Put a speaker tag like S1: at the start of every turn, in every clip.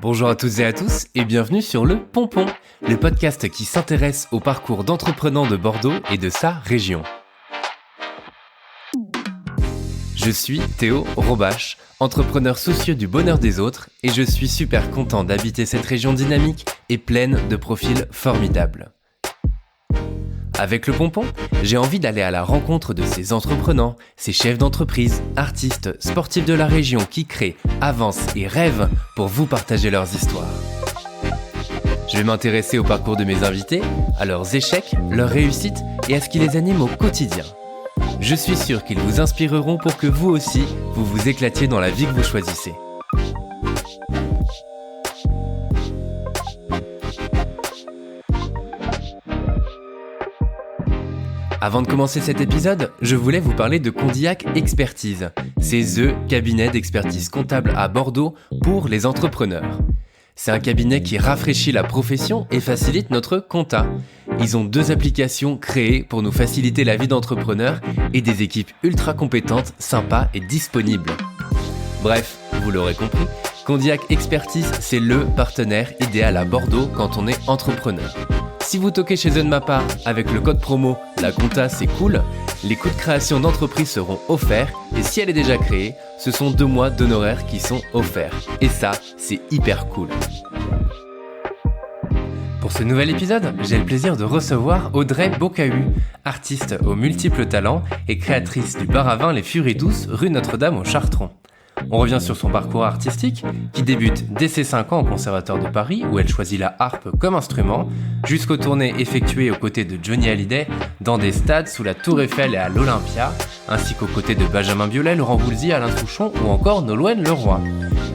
S1: Bonjour à toutes et à tous et bienvenue sur Le Pompon, le podcast qui s'intéresse au parcours d'entrepreneurs de Bordeaux et de sa région. Je suis Théo Robache, entrepreneur soucieux du bonheur des autres et je suis super content d'habiter cette région dynamique et pleine de profils formidables. Avec Le Pompon, j'ai envie d'aller à la rencontre de ces entrepreneurs, ces chefs d'entreprise, artistes, sportifs de la région qui créent, avancent et rêvent pour vous partager leurs histoires. Je vais m'intéresser au parcours de mes invités, à leurs échecs, leurs réussites et à ce qui les anime au quotidien. Je suis sûr qu'ils vous inspireront pour que vous aussi, vous vous éclatiez dans la vie que vous choisissez. Avant de commencer cet épisode, je voulais vous parler de Condillac Expertise. C'est THE cabinet d'expertise comptable à Bordeaux pour les entrepreneurs. C'est un cabinet qui rafraîchit la profession et facilite notre compta. Ils ont 2 applications créées pour nous faciliter la vie d'entrepreneurs et des équipes ultra compétentes, sympas et disponibles. Bref, vous l'aurez compris, Condillac Expertise, c'est le partenaire idéal à Bordeaux quand on est entrepreneur. Si vous toquez chez eux de ma part avec le code promo La Compta c'est cool, les coûts de création d'entreprise seront offerts et si elle est déjà créée, ce sont 2 mois d'honoraires qui sont offerts. Et ça, c'est hyper cool. Pour ce nouvel épisode, j'ai le plaisir de recevoir Audrey Bocahu, artiste aux multiples talents et créatrice du bar à vin Les Furies Douces, rue Notre-Dame au Chartron. On revient sur son parcours artistique, qui débute dès ses 5 ans au Conservatoire de Paris, où elle choisit la harpe comme instrument, jusqu'aux tournées effectuées aux côtés de Johnny Hallyday, dans des stades sous la Tour Eiffel et à l'Olympia, ainsi qu'aux côtés de Benjamin Biolay, Laurent Voulzy, Alain Souchon ou encore Nolwenn Leroy.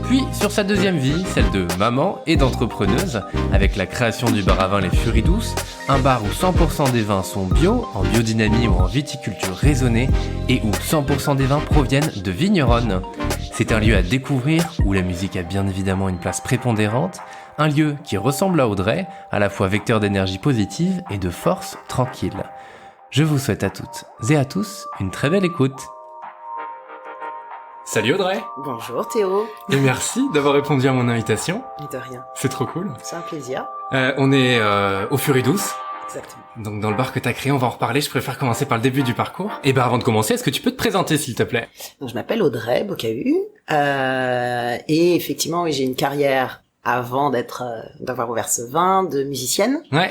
S1: Puis, sur sa deuxième vie, celle de maman et d'entrepreneuse, avec la création du bar à vin Les Furies Douces, un bar où 100% des vins sont bio, en biodynamie ou en viticulture raisonnée, et où 100% des vins proviennent de vigneronnes. C'est un lieu à découvrir où la musique a bien évidemment une place prépondérante, un lieu qui ressemble à Audrey, à la fois vecteur d'énergie positive et de force tranquille. Je vous souhaite à toutes et à tous une très belle écoute. Salut Audrey.
S2: Bonjour Théo.
S1: Et merci d'avoir répondu à mon invitation.
S2: Et de rien.
S1: C'est trop cool.
S2: C'est un plaisir.
S1: On est aux Furies Douces.
S2: Exactement.
S1: Donc dans le bar que t'as créé, on va en reparler. Je préfère commencer par le début du parcours. Et avant de commencer, est-ce que tu peux te présenter s'il te plaît?
S2: Donc, je m'appelle Audrey Bocahu. Et effectivement, oui, j'ai une carrière avant d'avoir ouvert ce vin de musicienne.
S1: Ouais.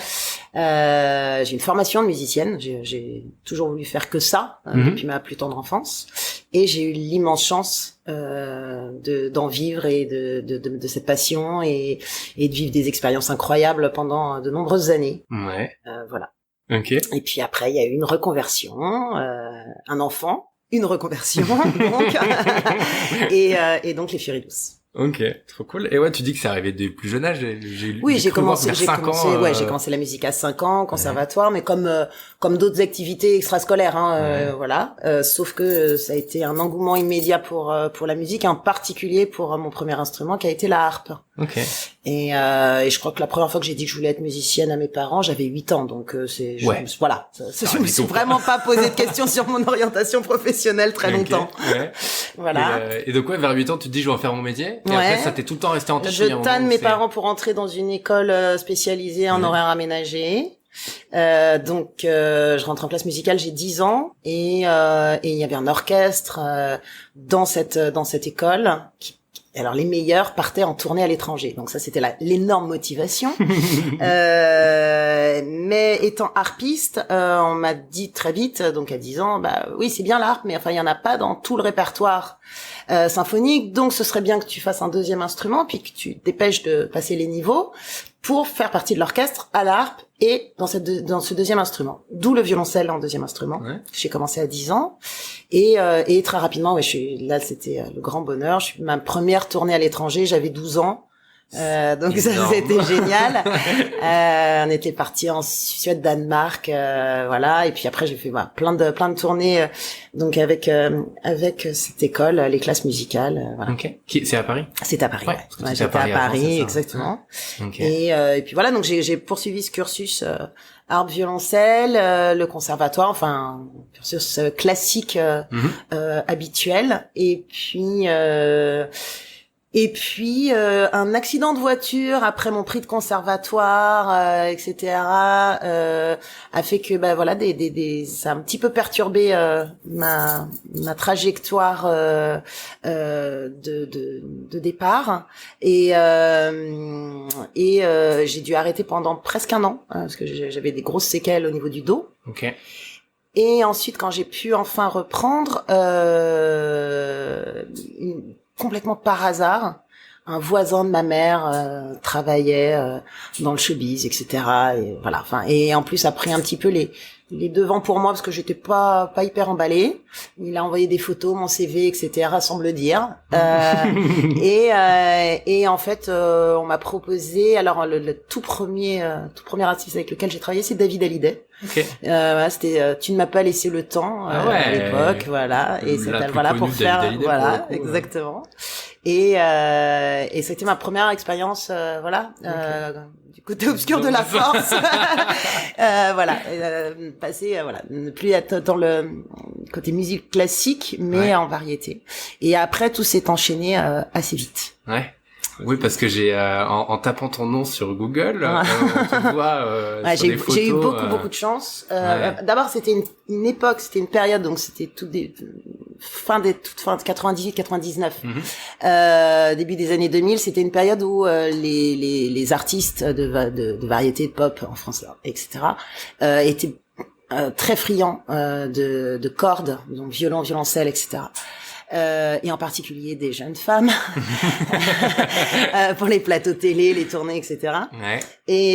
S2: J'ai une formation de musicienne. J'ai toujours voulu faire que ça depuis ma plus tendre enfance. Et j'ai eu l'immense chance d'en vivre et de cette passion et de vivre des expériences incroyables pendant de nombreuses années.
S1: Ouais.
S2: Voilà.
S1: Ok.
S2: Et puis après, il y a eu une reconversion, un enfant, une reconversion, donc, et donc les Furies Douces.
S1: Ok, trop cool. Et ouais, tu dis que c'est arrivé dès plus jeune âge.
S2: J'ai commencé la musique à 5 ans, conservatoire, mais comme d'autres activités extrascolaires, voilà. Sauf que ça a été un engouement immédiat pour la musique, en particulier pour mon premier instrument qui a été la harpe.
S1: Ok.
S2: Et je crois que la première fois que j'ai dit que je voulais être musicienne à mes parents, j'avais 8 ans, donc voilà. Je me suis vraiment pas posé de questions sur mon orientation professionnelle très longtemps.
S1: Ouais.
S2: Voilà.
S1: Et donc vers 8 ans, tu te dis je vais en faire mon métier. Et après, ça t'est tout le temps resté en tête.
S2: Je tanne mes parents pour entrer dans une école spécialisée en horaire aménagé. Donc je rentre en classe musicale, j'ai 10 ans et il y avait un orchestre dans cette école alors les meilleurs partaient en tournée à l'étranger. Donc ça c'était l'énorme motivation. Mais étant harpiste, on m'a dit très vite, donc à 10 ans, bah oui, c'est bien l'harpe, mais enfin il y en a pas dans tout le répertoire symphonique, donc ce serait bien que tu fasses un deuxième instrument puis que tu te dépêches de passer les niveaux pour faire partie de l'orchestre à la harpe et dans ce deuxième instrument. D'où le violoncelle en deuxième instrument. Ouais. J'ai commencé à 10 ans et très rapidement, là c'était le grand bonheur. Ma première tournée à l'étranger, j'avais 12 ans. Donc ça c'était génial. On était partis en Suède, Danemark, voilà. Et puis après j'ai fait plein de tournées, donc avec cette école, les classes musicales. Voilà.
S1: Ok. C'est à Paris.
S2: C'est à Paris. Ouais. J'étais à Paris, exactement. Okay. Et puis voilà, donc j'ai poursuivi ce cursus harpe violoncelle, le conservatoire, enfin cursus classique habituel. Et puis Et puis un accident de voiture après mon prix de conservatoire, etc. A fait que voilà ça a un petit peu perturbé ma trajectoire de départ et j'ai dû arrêter pendant presque un an parce que j'avais des grosses séquelles au niveau du dos.
S1: Ok.
S2: Et ensuite quand j'ai pu enfin reprendre complètement par hasard, un voisin de ma mère travaillait dans le showbiz, etc. Et voilà. Enfin, et en plus a pris un petit peu les devants pour moi parce que j'étais pas hyper emballée. Il a envoyé des photos, mon CV, etc. sans me le dire. Et en fait, on m'a proposé. Alors le tout premier artiste avec lequel j'ai travaillé, c'est David Hallyday.
S1: Okay.
S2: C'était tu ne m'as pas laissé le temps à l'époque, voilà. Et c'était voilà pour faire voilà coup, exactement. Et c'était ma première expérience, voilà. Okay. Du côté obscur de la force, voilà, passer, voilà, ne plus être dans le côté musique classique, mais en variété. Et après, tout s'est enchaîné assez vite.
S1: Ouais. Oui, parce que j'ai en tapant ton nom sur Google, on te voit sur des photos.
S2: J'ai eu beaucoup de chance. D'abord, c'était une époque, c'était une période, donc c'était toute fin de 98-99, début des années 2000. C'était une période où les artistes de variété de pop en France, etc., étaient très friands de cordes, donc violon, violoncelle, etc. Et en particulier des jeunes femmes pour les plateaux télé, les tournées, etc.
S1: Ouais.
S2: Et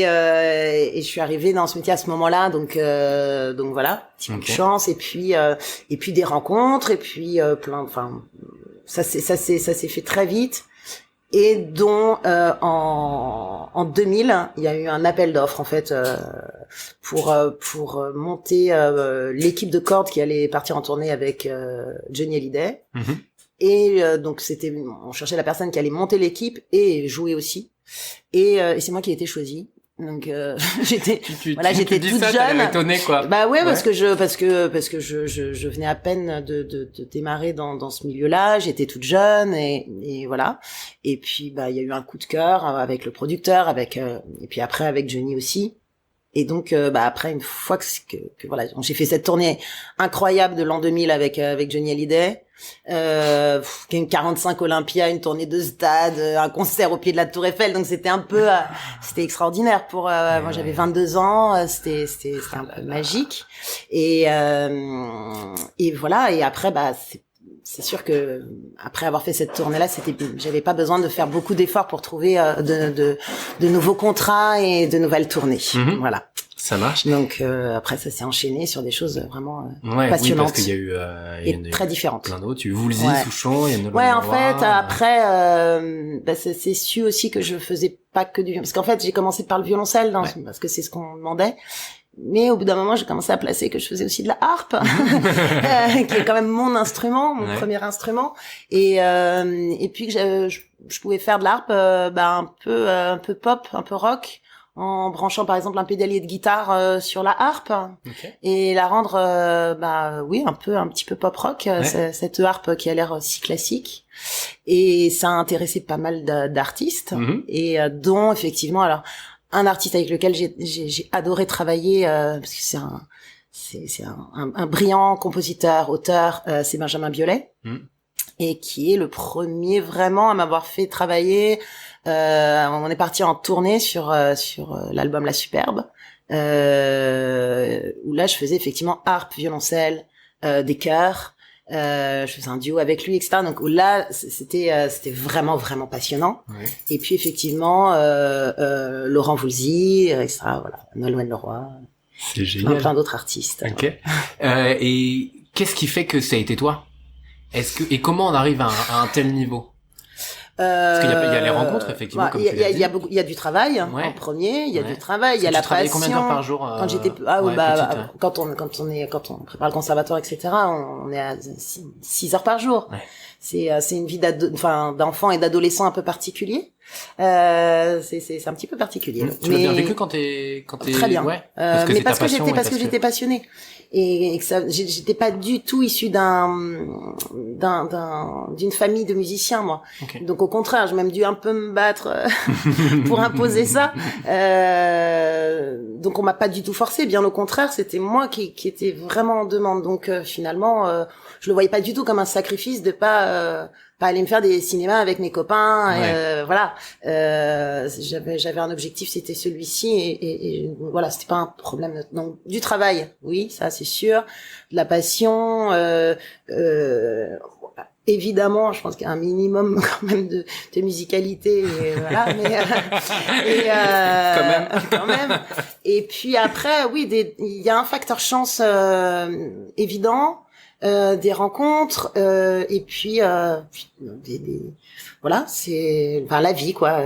S2: je suis arrivée dans ce métier à ce moment-là, donc voilà, petit peu de chance, et puis des rencontres, et puis ça s'est fait très vite. Et dont en 2000, il y a eu un appel d'offres en fait pour monter l'équipe de cordes qui allait partir en tournée avec Johnny Hallyday. Mm-hmm. Et donc on cherchait la personne qui allait monter l'équipe et jouer aussi. Et c'est moi qui ai été choisie. Donc j'étais j'étais toute jeune.
S1: Étonnée, quoi.
S2: Bah ouais, parce que je venais à peine de démarrer dans ce milieu-là, j'étais toute jeune et voilà. Et puis il y a eu un coup de cœur avec le producteur, et puis après avec Johnny aussi. Et donc après une fois que voilà, j'ai fait cette tournée incroyable de l'an 2000 avec Johnny Hallyday, 45 Olympia, une tournée de stade, un concert au pied de la Tour Eiffel, donc c'était un peu c'était extraordinaire pour moi, j'avais 22 ans, c'était un peu magique et voilà. Et après c'est sûr que après avoir fait cette tournée-là, j'avais pas besoin de faire beaucoup d'efforts pour trouver de nouveaux contrats et de nouvelles tournées. Mm-hmm. Voilà.
S1: Ça marche.
S2: Donc après ça s'est enchaîné sur des choses vraiment passionnantes. Oui, parce
S1: qu'il y a eu
S2: très différentes.
S1: Plein d'autres. Tu Woolsey, Souchon, il y a
S2: Ouais, en fait après c'est su aussi que je faisais pas que du parce qu'en fait j'ai commencé par le violoncelle parce que c'est ce qu'on demandait. Mais au bout d'un moment, j'ai commencé à placer que je faisais aussi de la harpe, qui est quand même mon instrument, mon premier instrument, et puis que je pouvais faire de la harpe, un peu pop, un peu rock, en branchant par exemple un pédalier de guitare sur la harpe, et la rendre, un petit peu pop rock, cette harpe qui a l'air si classique. Et ça a intéressé pas mal d'artistes, et dont effectivement alors. Un artiste avec lequel j'ai adoré travailler parce que c'est un brillant compositeur, auteur, c'est Benjamin Biolay, et qui est le premier vraiment à m'avoir fait travailler. On est parti en tournée sur l'album La Superbe, où là je faisais effectivement harpe, violoncelle, des chœurs. Je faisais un duo avec lui, etc. Donc là, c'était vraiment passionnant. Ouais. Et puis effectivement, Laurent Voulzy, etc. Voilà, Nolwenn Leroy.
S1: C'est génial.
S2: Plein d'autres artistes.
S1: Ok. Et qu'est-ce qui fait que ça a été toi ? Et comment on arrive à un tel niveau ? Parce qu'il y a les rencontres, effectivement, comme tu l'as dit.
S2: Il y a du travail, en premier, il y a du travail, il y a la passion.
S1: Combien d'heures par jour?
S2: Quand j'étais, quand on prépare le conservatoire, etc., on est à 6 heures par jour. Ouais. C'est une vie d'enfant et d'adolescent un peu particulier. C'est un petit peu particulier.
S3: Tu l'as bien vécu quand t'es
S2: très bien.
S3: Ouais.
S2: Mais parce que j'étais passionnée et que ça, j'étais pas du tout issue d'une famille de musiciens, moi.
S3: Okay.
S2: Donc au contraire, j'ai même dû un peu me battre pour imposer ça. Donc on m'a pas du tout forcé, bien au contraire, c'était moi qui était vraiment en demande. Donc finalement, je le voyais pas du tout comme un sacrifice de pas aller me faire des cinémas avec mes copains.
S3: Ouais.
S2: Voilà, j'avais un objectif, c'était celui-ci et voilà, c'était pas un problème. Donc du travail, oui, ça c'est sûr, de la passion. Évidemment, je pense qu'il y a un minimum quand même de musicalité, et voilà, mais quand même. Et puis après, oui, il y a un facteur chance évident, des rencontres, et puis voilà, c'est la vie, quoi.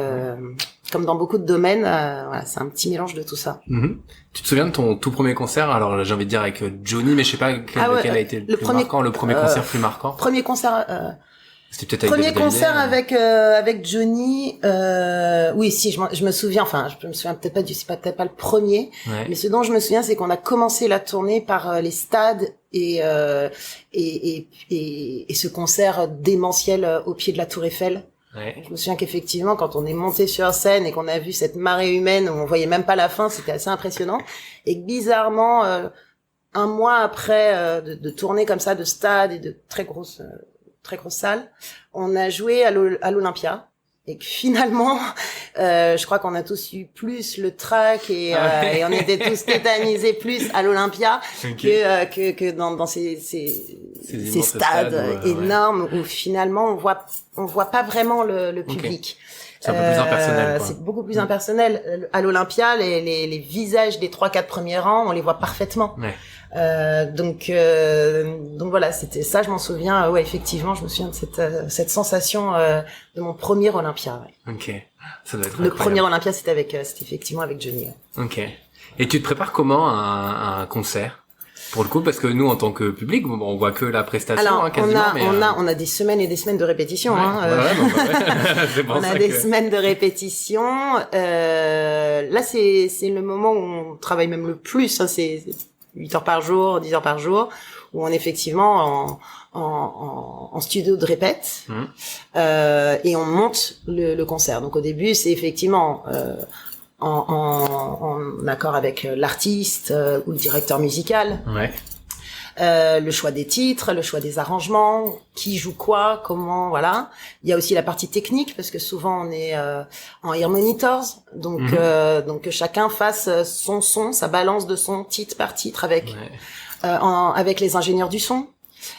S2: Comme dans beaucoup de domaines, voilà, c'est un petit mélange de tout ça.
S3: Mm-hmm. Tu te souviens de ton tout premier concert? Alors j'ai envie de dire avec Johnny, mais je sais pas lequel a été le plus marquant, le premier concert plus marquant.
S2: Premier concert.
S3: C'était peut-être avec
S2: premier concert avec Johnny. Oui, si je me souviens. Enfin, je me souviens peut-être pas c'est peut-être pas le premier.
S3: Ouais.
S2: Mais ce dont je me souviens, c'est qu'on a commencé la tournée par les stades et ce concert démentiel au pied de la Tour Eiffel.
S3: Ouais.
S2: Je me souviens qu'effectivement, quand on est monté sur scène et qu'on a vu cette marée humaine où on voyait même pas la fin, c'était assez impressionnant. Et que bizarrement, un mois après de tourner comme ça de stade et de très grosses salles, on a joué à l'Olympia. Et que finalement, je crois qu'on a tous eu plus le trac et on était tous tétanisés plus à l'Olympia que dans ces stades énormes où finalement on voit pas vraiment le public.
S3: C'est un peu plus impersonnel, quoi.
S2: C'est beaucoup plus impersonnel. À l'Olympia, les visages des 3-4 premiers rangs, on les voit parfaitement.
S3: Ouais.
S2: Donc voilà, c'était ça, je m'en souviens. Ouais, effectivement, je me souviens de cette sensation de mon premier Olympia. Ouais.
S3: Ok, ça doit être
S2: le
S3: incroyable.
S2: premier Olympia, c'était effectivement avec Johnny. Ouais.
S3: Ok. Et tu te prépares comment à un concert? Pour le coup, parce que nous, en tant que public, on voit que la prestation.
S2: Alors,
S3: quasiment,
S2: on a des semaines et des semaines de répétition.
S3: Ouais,
S2: ouais.
S3: Bon,
S2: on a des semaines de répétition. Là, c'est le moment où on travaille même le plus. Hein, c'est 8 heures par jour, 10 heures par jour, où on est effectivement en studio de répète, et on monte le concert. Donc au début, c'est effectivement en accord avec l'artiste ou le directeur musical.
S3: Ouais.
S2: Le choix des titres, le choix des arrangements, qui joue quoi, comment, voilà. Il y a aussi la partie technique parce que souvent on est en ear monitors, donc que chacun fasse son son, sa balance de son titre par titre avec avec les ingénieurs du son.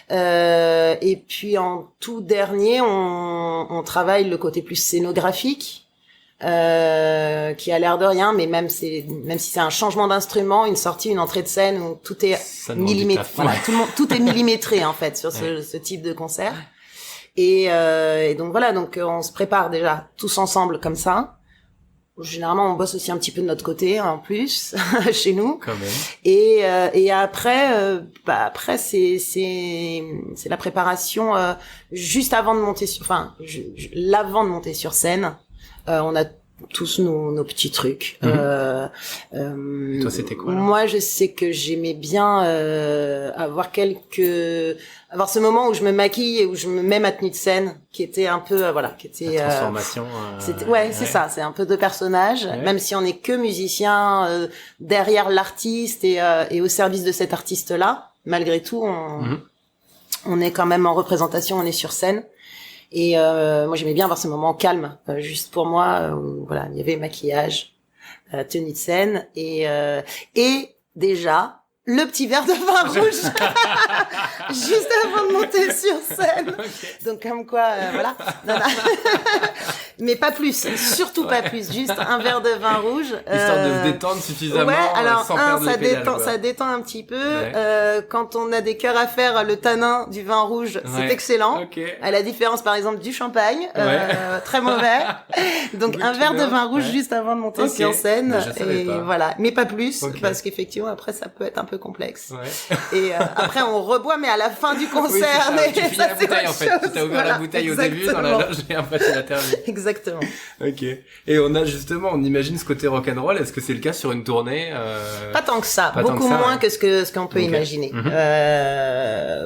S2: Et puis en tout dernier, on travaille le côté plus scénographique. Qui a l'air de rien, mais même si c'est un changement d'instrument, une sortie, une entrée de scène où tout est millimétré, voilà, tout est millimétré en fait sur ce type de concert. Et donc voilà, donc on se prépare déjà tous ensemble comme ça. Généralement, on bosse aussi un petit peu de notre côté en plus chez nous. Quand même. Et après, c'est la préparation juste avant de monter l'avant de monter sur scène. On a tous nos petits trucs.
S3: Toi, c'était quoi là?
S2: Moi, je sais que j'aimais bien avoir ce moment où je me maquille et où je me mets ma tenue de scène, qui était un peu qui était
S3: la transformation.
S2: C'est ça, c'est un peu de personnage, même si on n'est que musicien derrière l'artiste et au service de cet artiste-là. Malgré tout, on est quand même en représentation, on est sur scène. Et moi j'aimais bien avoir ce moment calme, juste pour moi, où voilà, il y avait maquillage, tenue de scène et déjà le petit verre de vin rouge juste avant de monter sur scène. Donc comme quoi, voilà. Non. Mais pas plus, surtout pas plus, juste un verre de vin rouge.
S3: Histoire de se détendre suffisamment.
S2: Ouais, alors
S3: sans perdre les pédales,
S2: ça détend un petit peu. Quand on a des cœurs à faire, le tanin du vin rouge, c'est excellent. À la différence par exemple du champagne, très mauvais. Donc un verre de vin rouge juste avant de monter sur scène. Et voilà, mais pas plus, parce qu'effectivement après ça peut être un peu complexe. Et après on reboit, mais à la fin du concert.
S3: Tu finis la bouteille en fait. Tu t'as ouvert la bouteille au début dans la loge et après tu la termines.
S2: Exactement.
S3: Ok. Et on imagine ce côté rock'n'roll. Est-ce que c'est le cas sur une tournée
S2: Pas tant que ça. Beaucoup moins que ce qu'on peut imaginer.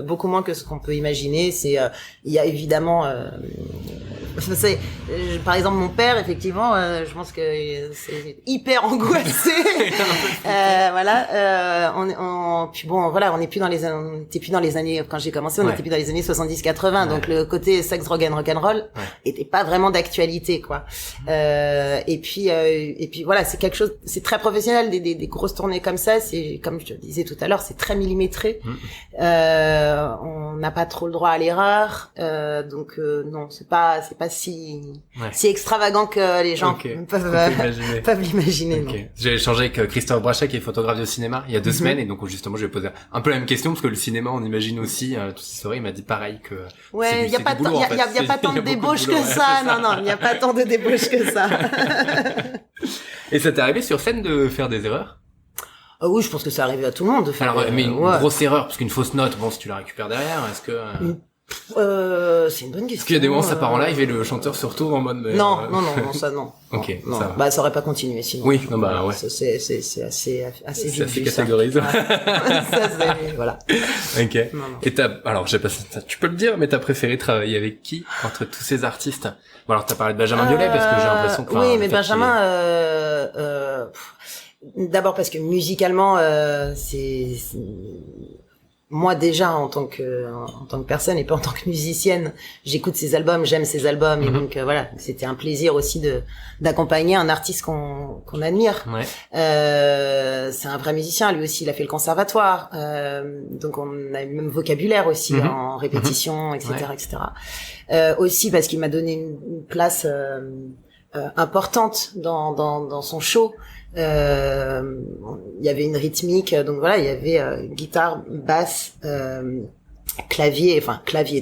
S2: Beaucoup moins que ce qu'on peut imaginer. C'est, il y a évidemment, par exemple, mon père, effectivement, je pense que c'est hyper angoissé. Voilà. Puis bon, voilà, on était plus dans les années quand j'ai commencé, on était plus dans les années 70-80, donc le côté sex, drogue and rock'n'roll était pas vraiment d'actualité, quoi. Et puis voilà, c'est quelque chose, c'est très professionnel, des grosses tournées comme ça, c'est comme je te disais tout à l'heure, c'est très millimétré. On n'a pas trop le droit à l'erreur, donc non, c'est pas si extravagant que les gens peuvent l'imaginer.
S3: Okay. J'ai échangé avec Christophe Brachet, qui est photographe de cinéma, il y a 2 semaines, et donc justement je lui ai posé un peu la même question, parce que le cinéma, on imagine aussi toutes ces soirées, il m'a dit pareil que
S2: il y a pas tant de débauches que ça. Non, il n'y a pas tant de débauches que ça.
S3: Et ça t'est arrivé sur scène de faire des erreurs?
S2: Oui, je pense que ça arrive à tout le monde de faire.
S3: Alors, mais une grosse erreur, parce qu'une fausse note, bon, si tu la récupères derrière, est-ce que
S2: c'est une bonne question.
S3: Parce qu'il y a des moments, ça part en live et le chanteur se retrouve en mode.
S2: Non, ça non.
S3: Ok,
S2: non.
S3: ça va.
S2: Bah, ça aurait pas continué sinon.
S3: Oui, non, bah ouais.
S2: C'est assez vite.
S3: C'est catégorisé.
S2: Ça, c'est, voilà.
S3: Ok. Non. Et alors, j'ai pas ça, tu peux le dire, mais t'as préféré travailler avec qui entre tous ces artistes? Bon, alors t'as parlé de Benjamin Biolay parce que j'ai l'impression que.
S2: Oui, mais Benjamin, d'abord parce que musicalement, c'est moi déjà en tant que personne et pas en tant que musicienne, j'écoute ses albums, j'aime ses albums et donc voilà, c'était un plaisir aussi d'accompagner un artiste qu'on admire.
S3: Ouais.
S2: C'est un vrai musicien, lui aussi il a fait le conservatoire, donc on a le même vocabulaire aussi en répétition, etc., etc. Aussi parce qu'il m'a donné une place importante dans son show. Il y avait une rythmique, donc voilà, il y avait guitare, basse, clavier,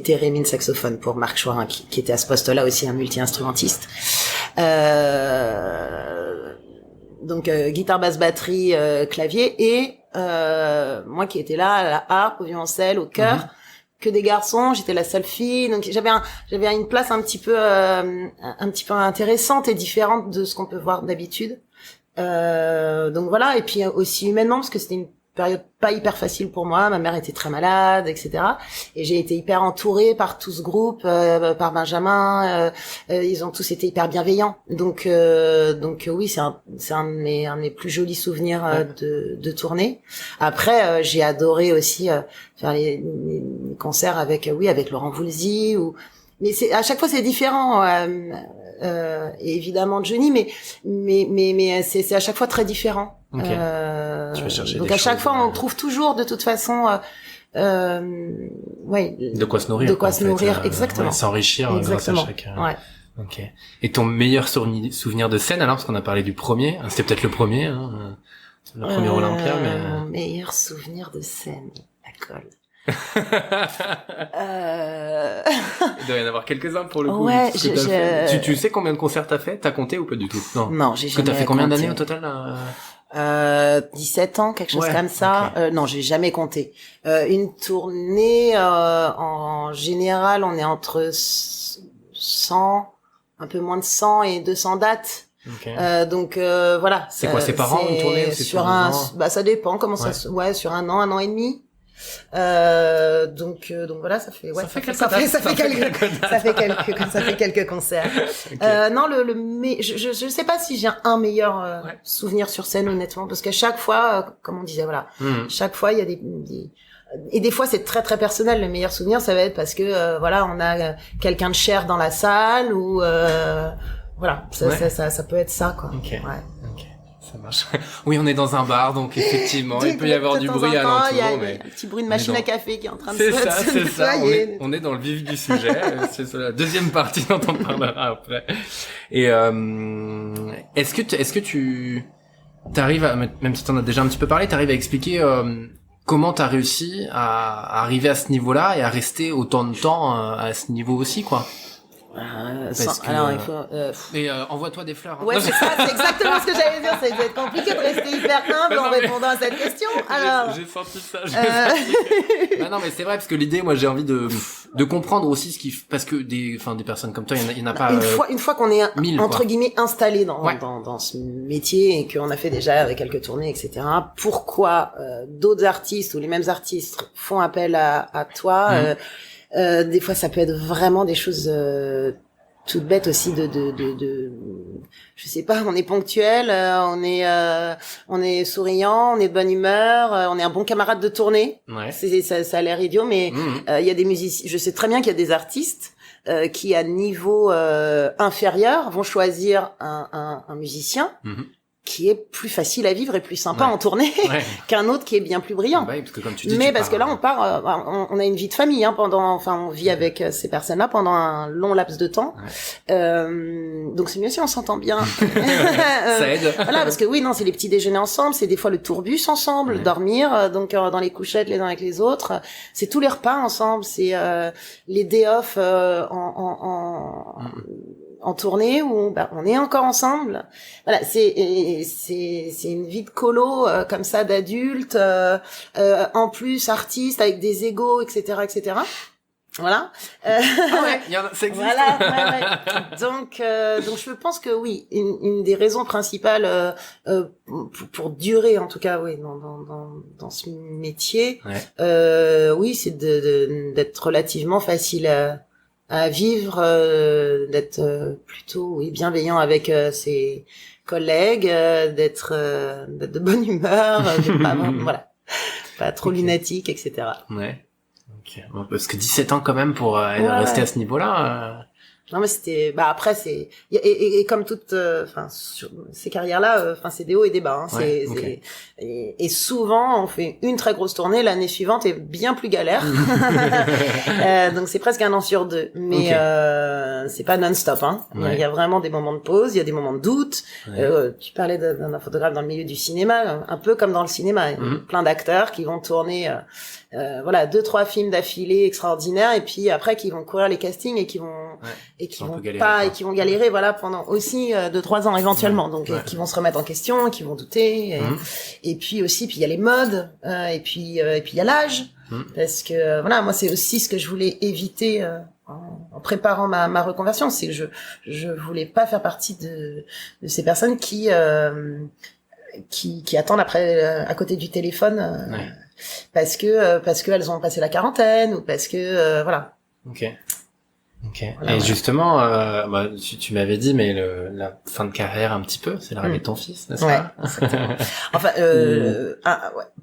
S2: thérémine, saxophone pour Marc Choirin qui était à ce poste-là aussi un multi-instrumentiste. Donc guitare, basse, batterie, clavier et moi qui étais là à la harpe, au violoncelle, au chœur. Que des garçons, j'étais la seule fille, donc j'avais une place un petit peu intéressante et différente de ce qu'on peut voir d'habitude. Donc voilà, et puis aussi humainement parce que c'était une période pas hyper facile pour moi, ma mère était très malade, etc. Et j'ai été hyper entourée par tout ce groupe, par Benjamin, ils ont tous été hyper bienveillants. Donc oui, c'est un de mes plus jolis souvenirs de tournée. Après, j'ai adoré aussi faire les concerts avec Laurent Voulzy mais à chaque fois c'est différent. Et évidemment Johnny, mais c'est à chaque fois très différent.
S3: Okay. Tu vas chercher
S2: donc
S3: des
S2: à chaque
S3: choses,
S2: fois on trouve toujours de toute façon
S3: de quoi se nourrir,
S2: exactement,
S3: s'enrichir grâce à chacun.
S2: Ouais.
S3: Ok. Et ton meilleur souvenir de scène alors, parce qu'on a parlé du premier, c'était peut-être le premier, le premier Olympia, mais
S2: mon meilleur souvenir de scène, la colle.
S3: Il doit y en avoir quelques-uns pour le coup.
S2: Ouais,
S3: tu sais combien de concerts t'as fait? T'as compté ou pas du tout?
S2: Non, j'ai jamais.
S3: T'as fait combien d'années au total
S2: 17 ans, quelque chose comme ça. Okay. Non, j'ai jamais compté. Une tournée, en général, on est entre 100, un peu moins de 100 et 200 dates.
S3: Okay.
S2: Donc voilà.
S3: C'est quoi, c'est par an une tournée ou c'est
S2: sur un an? Bah ça dépend comment ça. Ouais, sur un an et demi. Donc voilà, ça fait quelques concerts. Okay. Non, je sais pas si j'ai un meilleur souvenir sur scène honnêtement, parce qu'à chaque fois, comme on disait, voilà, chaque fois il y a et des fois c'est très très personnel. Le meilleur souvenir, ça va être parce que voilà, on a quelqu'un de cher dans la salle ou voilà, ça peut être ça quoi.
S3: Okay. Ouais. Ça marche. Oui, on est dans un bar, donc effectivement, il peut y avoir du bruit alentour.
S2: Il y a un petit bruit de machine à café qui est en train de se
S3: nettoyer. On est dans le vif du sujet. C'est la deuxième partie dont on parlera après. Et est-ce que tu t'arrives à, même si t'en as déjà un petit peu parlé, t'arrives à expliquer comment t'as réussi à arriver à ce niveau-là et à rester autant de temps à ce niveau aussi, quoi?
S2: Alors, il faut.
S3: Mais envoie-toi des fleurs. Hein.
S2: Ouais, c'est ça, c'est exactement ce que j'allais dire. Ça va être compliqué de rester hyper humble en répondant à cette question. Alors,
S3: j'ai senti ça. Non, mais c'est vrai parce que l'idée, moi, j'ai envie de comprendre aussi parce que des personnes comme toi, il y en a pas.
S2: Une fois qu'on est entre guillemets installé
S3: ouais.
S2: dans ce métier et qu'on a fait déjà quelques tournées, etc. Pourquoi d'autres artistes ou les mêmes artistes font appel à toi? Des fois, ça peut être vraiment des choses toutes bêtes aussi je sais pas, on est ponctuel, on est souriant, on est de bonne humeur, on est un bon camarade de tournée.
S3: Ouais.
S2: Ça a l'air idiot, mais il y a des musiciens. Je sais très bien qu'il y a des artistes qui, à niveau inférieur, vont choisir un musicien. Qui est plus facile à vivre et plus sympa en tournée qu'un autre qui est bien plus brillant.
S3: Bah oui, parce que comme tu dis,
S2: mais parce que là, on a une vie de famille, hein, on vit avec ces personnes-là pendant un long laps de temps. Donc c'est mieux si on s'entend bien.
S3: Ça aide.
S2: Voilà, parce que oui, non, c'est les petits déjeuners ensemble, c'est des fois le tourbus ensemble, dormir, donc dans les couchettes les uns avec les autres. C'est tous les repas ensemble, c'est les day off en tournée où on est encore ensemble. Voilà, c'est une vie de colo comme ça d'adulte, en plus artiste avec des égos, etc., etc. Voilà.
S3: Ah ouais, ça existe.
S2: Voilà. Donc je pense que oui, une des raisons principales pour durer, en tout cas, oui, dans ce métier, oui, c'est d'être relativement facile à vivre, d'être plutôt bienveillant avec ses collègues, d'être de bonne humeur, de pas pas trop lunatique, etc.
S3: Ouais. Okay. Bon, parce que 17 ans quand même pour rester à ce niveau-là.
S2: Non mais c'était après c'est et comme toutes sur ces carrières-là c'est des hauts et des bas hein. Et souvent on fait une très grosse tournée, l'année suivante est bien plus galère. Donc c'est presque un an sur deux, mais c'est pas non-stop hein. Il y a vraiment des moments de pause, il y a des moments de doute. Tu parlais d'un photographe dans le milieu du cinéma, un peu comme dans le cinéma, plein d'acteurs qui vont tourner 2-3 films d'affilée extraordinaires et puis après qui vont courir les castings et qui vont galérer pendant aussi 2-3 ans éventuellement, donc qui vont se remettre en question, qui vont douter et puis il y a les modes et puis il y a l'âge parce que moi c'est aussi ce que je voulais éviter en préparant ma reconversion, c'est que je voulais pas faire partie de ces personnes qui attendent après à côté du téléphone parce que elles ont passé la quarantaine ou parce que voilà.
S3: Ok. Voilà, et justement, tu m'avais dit, mais la fin de carrière un petit peu, c'est l'arrivée de ton fils, n'est-ce pas?
S2: Exactement. Enfin,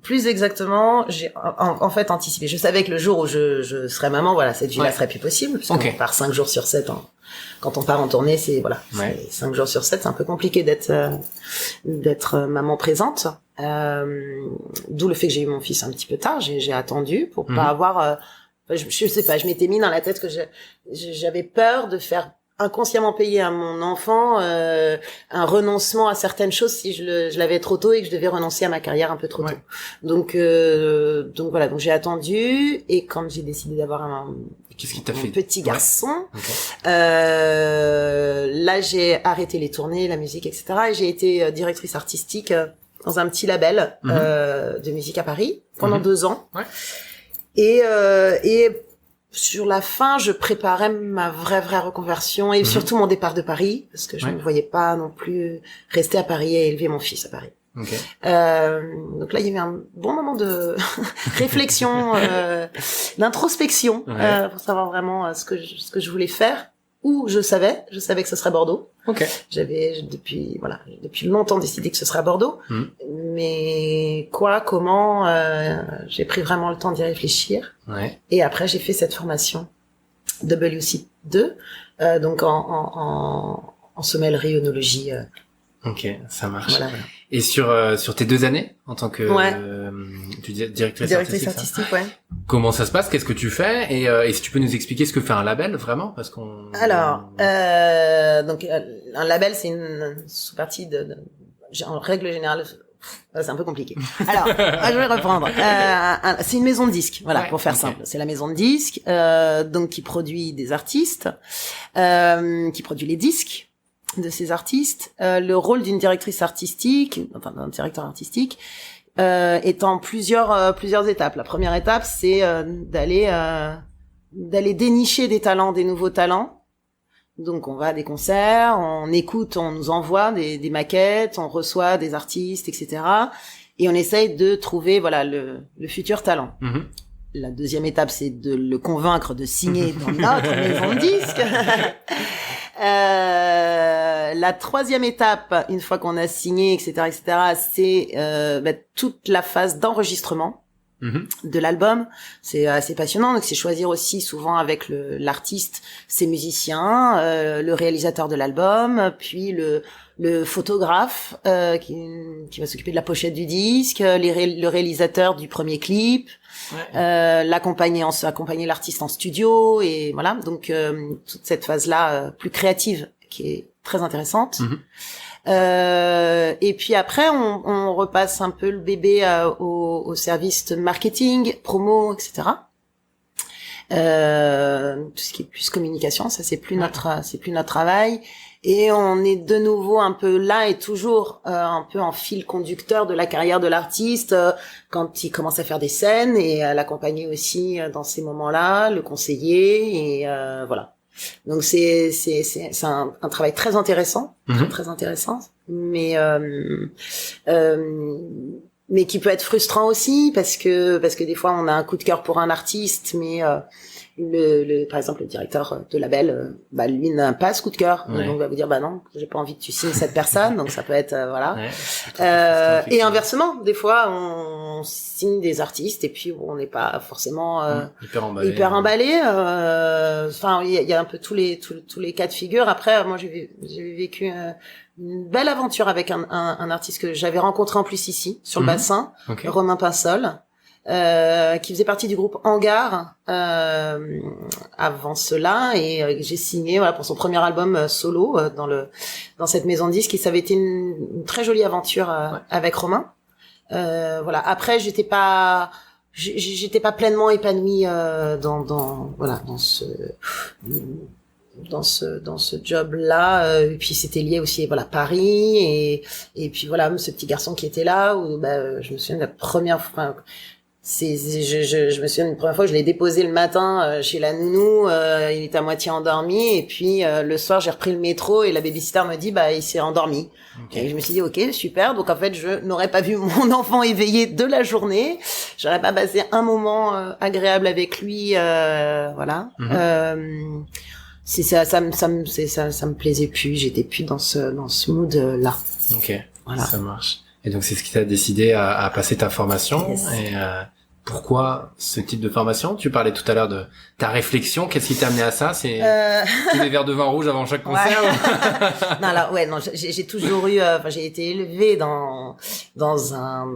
S2: plus exactement, j'ai en fait anticipé. Je savais que le jour où je serais maman, cette vie-là serait plus possible, parce qu'on part 5 jours sur 7 quand on part en tournée, c'est 5 jours sur 7, c'est un peu compliqué d'être maman présente. D'où le fait que j'ai eu mon fils un petit peu tard, j'ai attendu pour pas avoir je sais pas, je m'étais mis dans la tête que j'avais peur de faire inconsciemment payer à mon enfant un renoncement à certaines choses si je l'avais trop tôt et que je devais renoncer à ma carrière un peu trop tôt. Donc voilà, donc j'ai attendu et quand j'ai décidé d'avoir un petit garçon, là j'ai arrêté les tournées, la musique, etc. et j'ai été directrice artistique dans un petit label de musique à Paris pendant 2 ans. Et sur la fin, je préparais ma vraie reconversion et surtout mon départ de Paris, parce que je ne voyais pas non plus rester à Paris et élever mon fils à Paris. Donc là, il y avait un bon moment de réflexion, d'introspection, pour savoir vraiment ce que je voulais faire. Où je savais que ce serait Bordeaux. J'avais depuis longtemps décidé que ce serait à Bordeaux. Mais comment, j'ai pris vraiment le temps d'y réfléchir. Et après j'ai fait cette formation WC2, donc en sommellerie, œnologie.
S3: Ok, ça marche. Voilà. Et sur tes 2 années en tant que tu dis directrice artistique, comment ça se passe? Qu'est-ce que tu fais? Et si tu peux nous expliquer ce que fait un label vraiment, parce qu'on.
S2: Alors, donc un label c'est une sous-partie en règle générale, c'est un peu compliqué. Alors, je vais reprendre. C'est une maison de disques, voilà, pour faire simple. C'est la maison de disques, donc qui produit des artistes, qui produit les disques de ces artistes. Le rôle d'une directrice artistique, enfin d'un directeur artistique, est en plusieurs étapes. La première étape, c'est d'aller dénicher des talents, des nouveaux talents. Donc on va à des concerts, on écoute, on nous envoie des maquettes, on reçoit des artistes, etc. Et on essaye de trouver le futur talent. Mm-hmm. La deuxième étape, c'est de le convaincre de signer dans notre maison de disques. La troisième étape, une fois qu'on a signé, etc., c'est toute la phase d'enregistrement. De l'album. C'est assez passionnant, donc c'est choisir aussi souvent avec l'artiste, ses musiciens, le réalisateur de l'album, puis le photographe qui va s'occuper de la pochette du disque, le réalisateur du premier clip, accompagner l'artiste en studio, et voilà, donc toute cette phase-là plus créative qui est très intéressante. Et puis après, on repasse un peu le bébé au service marketing, promo, etc. Tout ce qui est plus communication, ça c'est plus notre travail. Et on est de nouveau un peu là et toujours un peu en fil conducteur de la carrière de l'artiste quand il commence à faire des scènes, et à l'accompagner aussi dans ces moments-là, le conseiller, et voilà. Donc c'est un travail très intéressant, très intéressant, mais qui peut être frustrant aussi, parce que des fois on a un coup de cœur pour un artiste, mais par exemple le directeur de label, lui n'a pas ce coup de cœur, donc va vous dire non, j'ai pas envie que tu signes cette personne, donc ça peut être et inversement, des fois on signe des artistes et puis on n'est pas forcément hyper emballé. Enfin il y a un peu tous les cas de figure. Après moi j'ai vécu une belle aventure avec un artiste que j'avais rencontré en plus ici sur le bassin, Romain Pinsol, qui faisait partie du groupe Hangar avant cela, et j'ai signé pour son premier album solo dans cette maison de disques, et ça avait été une très jolie aventure avec Romain. Après j'étais pas pleinement épanouie dans ce job là, et puis c'était lié aussi Paris, et puis ce petit garçon qui était là, où je me souviens de la première fois, je me souviens d'une première fois que je l'ai déposé le matin chez la nounou, il était à moitié endormi, et puis le soir j'ai repris le métro et la babysitter me dit il s'est endormi. Et je me suis dit ok, super, donc en fait je n'aurais pas vu mon enfant éveillé de la journée, j'aurais pas passé un moment agréable avec lui, voilà. C'est ça me plaisait plus, j'étais plus dans ce mood là.
S3: Ok, voilà. Ça marche. Et donc c'est ce qui t'a décidé à passer ta formation. Yes. Et pourquoi ce type de formation? Tu parlais tout à l'heure de ta réflexion, qu'est-ce qui t'a amené à ça? C'est des verres de vin rouge avant chaque concert?
S2: Non, j'ai toujours eu, j'ai été élevée dans un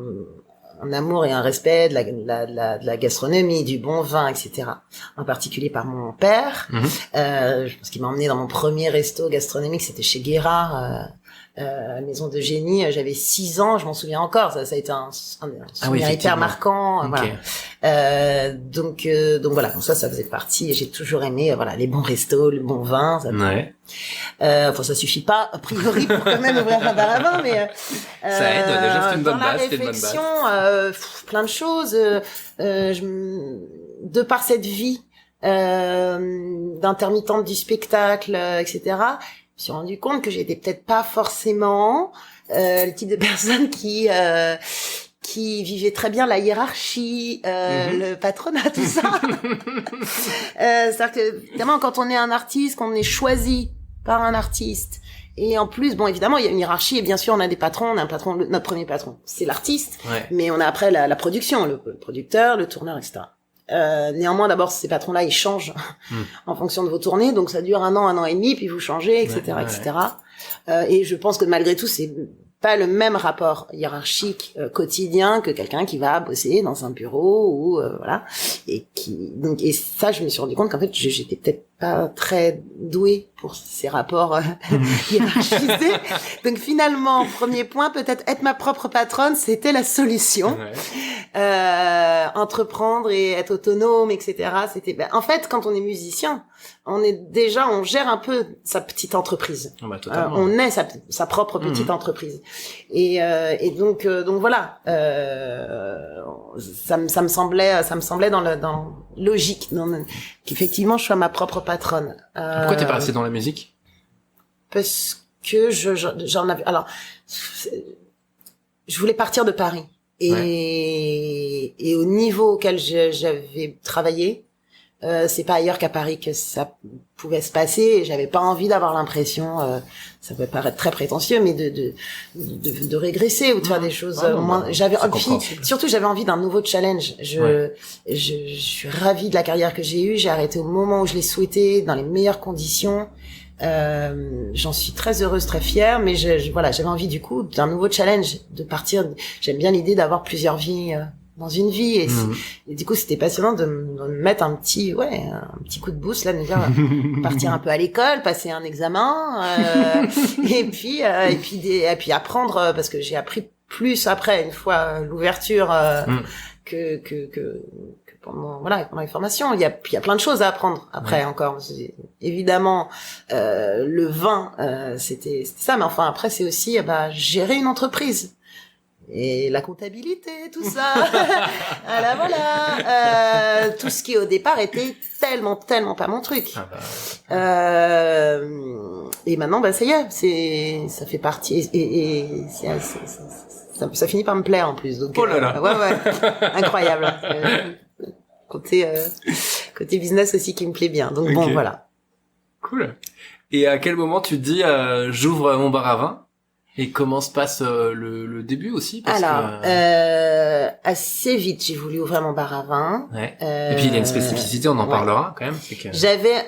S2: amour et un respect de la gastronomie, du bon vin, etc. En particulier par mon père. Je pense qu'il m'a emmené dans mon premier resto gastronomique, c'était chez Guérard, Maison de Génie. J'avais 6 ans, je m'en souviens encore. Ça a été un souvenir hyper marquant. Okay. Voilà. Donc voilà, donc ça faisait partie. Et j'ai toujours aimé les bons restos, le bon vin. Ça suffit pas a priori pour quand même ouvrir un bar à vin, mais
S3: ça aide. Déjà c'est une bonne base.
S2: Dans la réflexion, plein de choses. De par cette vie d'intermittente du spectacle, etc. Je me suis rendu compte que j'étais peut-être pas forcément le type de personne qui vivait très bien la hiérarchie, le patronat, tout ça. C'est-à-dire que évidemment quand on est un artiste, qu'on est choisi par un artiste, et en plus évidemment il y a une hiérarchie, et bien sûr on a des patrons, on a un patron, notre premier patron c'est l'artiste, mais on a après la production, le producteur, le tourneur, etc. Néanmoins, d'abord, ces patrons-là, ils changent en fonction de vos tournées, donc ça dure 1 an et demi, puis vous changez, etc., etc. Et je pense que malgré tout, c'est pas le même rapport hiérarchique quotidien que quelqu'un qui va bosser dans un bureau ou voilà, et ça je me suis rendu compte qu'en fait j'étais peut-être pas très douée pour ces rapports hiérarchisés. Donc finalement, premier point, peut-être être ma propre patronne, c'était la solution. Entreprendre et être autonome, etc. C'était en fait, quand on est musicien, on gère un peu sa petite entreprise. On est sa propre petite entreprise. Et donc voilà, ça me semblait dans logique, qu'effectivement je sois ma propre patronne.
S3: Pourquoi t'es pas restée dans la musique?
S2: Parce que j'en avais. Alors, je voulais partir de Paris et au niveau auquel j'avais travaillé. C'est pas ailleurs qu'à Paris que ça pouvait se passer, et j'avais pas envie d'avoir l'impression, ça peut paraître très prétentieux, mais de régresser ou de faire des choses moins. Surtout j'avais envie d'un nouveau challenge. Je suis ravie de la carrière que j'ai eue, j'ai arrêté au moment où je l'ai souhaité, dans les meilleures conditions. J'en suis très heureuse, très fière, mais voilà, j'avais envie du coup d'un nouveau challenge, de partir. J'aime bien l'idée d'avoir plusieurs vies dans une vie, et du coup c'était passionnant de me mettre un petit coup de boost là, de me dire partir un peu à l'école, passer un examen, et puis apprendre, parce que j'ai appris plus après, une fois l'ouverture, que pendant les formations. Il y a plein de choses à apprendre après encore. Évidemment, le vin, c'était ça, mais enfin après c'est aussi gérer une entreprise. Et la comptabilité, tout ça. Voilà. Tout ce qui au départ était tellement pas mon truc. Et maintenant, ça y est, ça fait partie, et ça finit par me plaire en plus. Donc,
S3: oh là là.
S2: Ouais. Incroyable. Côté business aussi qui me plaît bien. Donc bon, voilà.
S3: Cool. Et à quel moment tu te dis, j'ouvre mon bar à vin? Et comment se passe le début aussi?
S2: Assez vite, j'ai voulu ouvrir mon bar à vin.
S3: Et puis il y a une spécificité, on en parlera quand même. C'est que...
S2: J'avais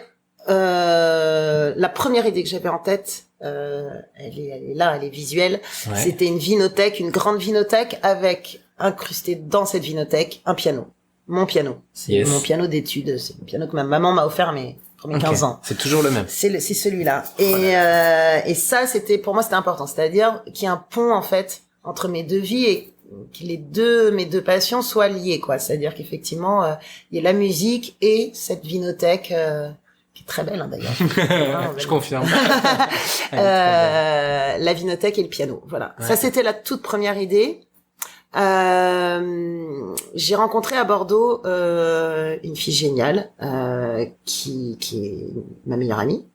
S2: la première idée que j'avais en tête, elle est là, elle est visuelle. C'était une vinothèque, une grande vinothèque, avec incrusté dans cette vinothèque un piano. Mon piano. C'est mon piano d'études. C'est le piano que ma maman m'a offert, mais pour mes 15 ans.
S3: C'est toujours le même.
S2: C'est celui-là. Et ça, pour moi, c'était important. C'est-à-dire qu'il y a un pont, en fait, entre mes deux vies, et que mes deux passions soient liées, quoi. C'est-à-dire qu'effectivement, il y a la musique et cette vinothèque, qui est très belle, d'ailleurs.
S3: Je confirme.
S2: La vinothèque et le piano. Voilà. Ça, c'était la toute première idée. J'ai rencontré à Bordeaux une fille géniale qui est ma meilleure amie,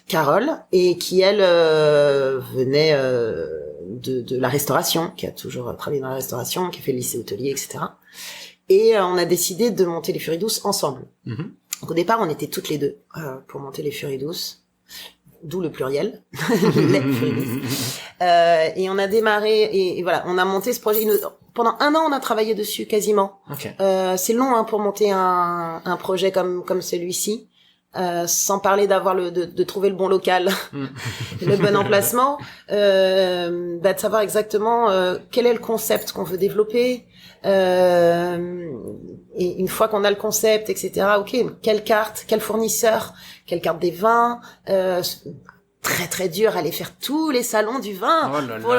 S2: Carole, et qui elle venait de la restauration, qui a toujours travaillé dans la restauration, qui a fait le lycée hôtelier, etc. Et on a décidé de monter les Furies Douces ensemble. Donc au départ, on était toutes les deux pour monter les Furies Douces. D'où le pluriel, les Furies Douces. Et on a démarré, et voilà, on a monté ce projet. Pendant 1 an, on a travaillé dessus quasiment. C'est long pour monter un projet comme celui-ci, sans parler de trouver le bon local, le bon emplacement, de savoir exactement quel est le concept qu'on veut développer. Et une fois qu'on a le concept, etc., quelle carte, quel fournisseur, quelle carte des vins, très très dur, aller faire tous les salons du vin pour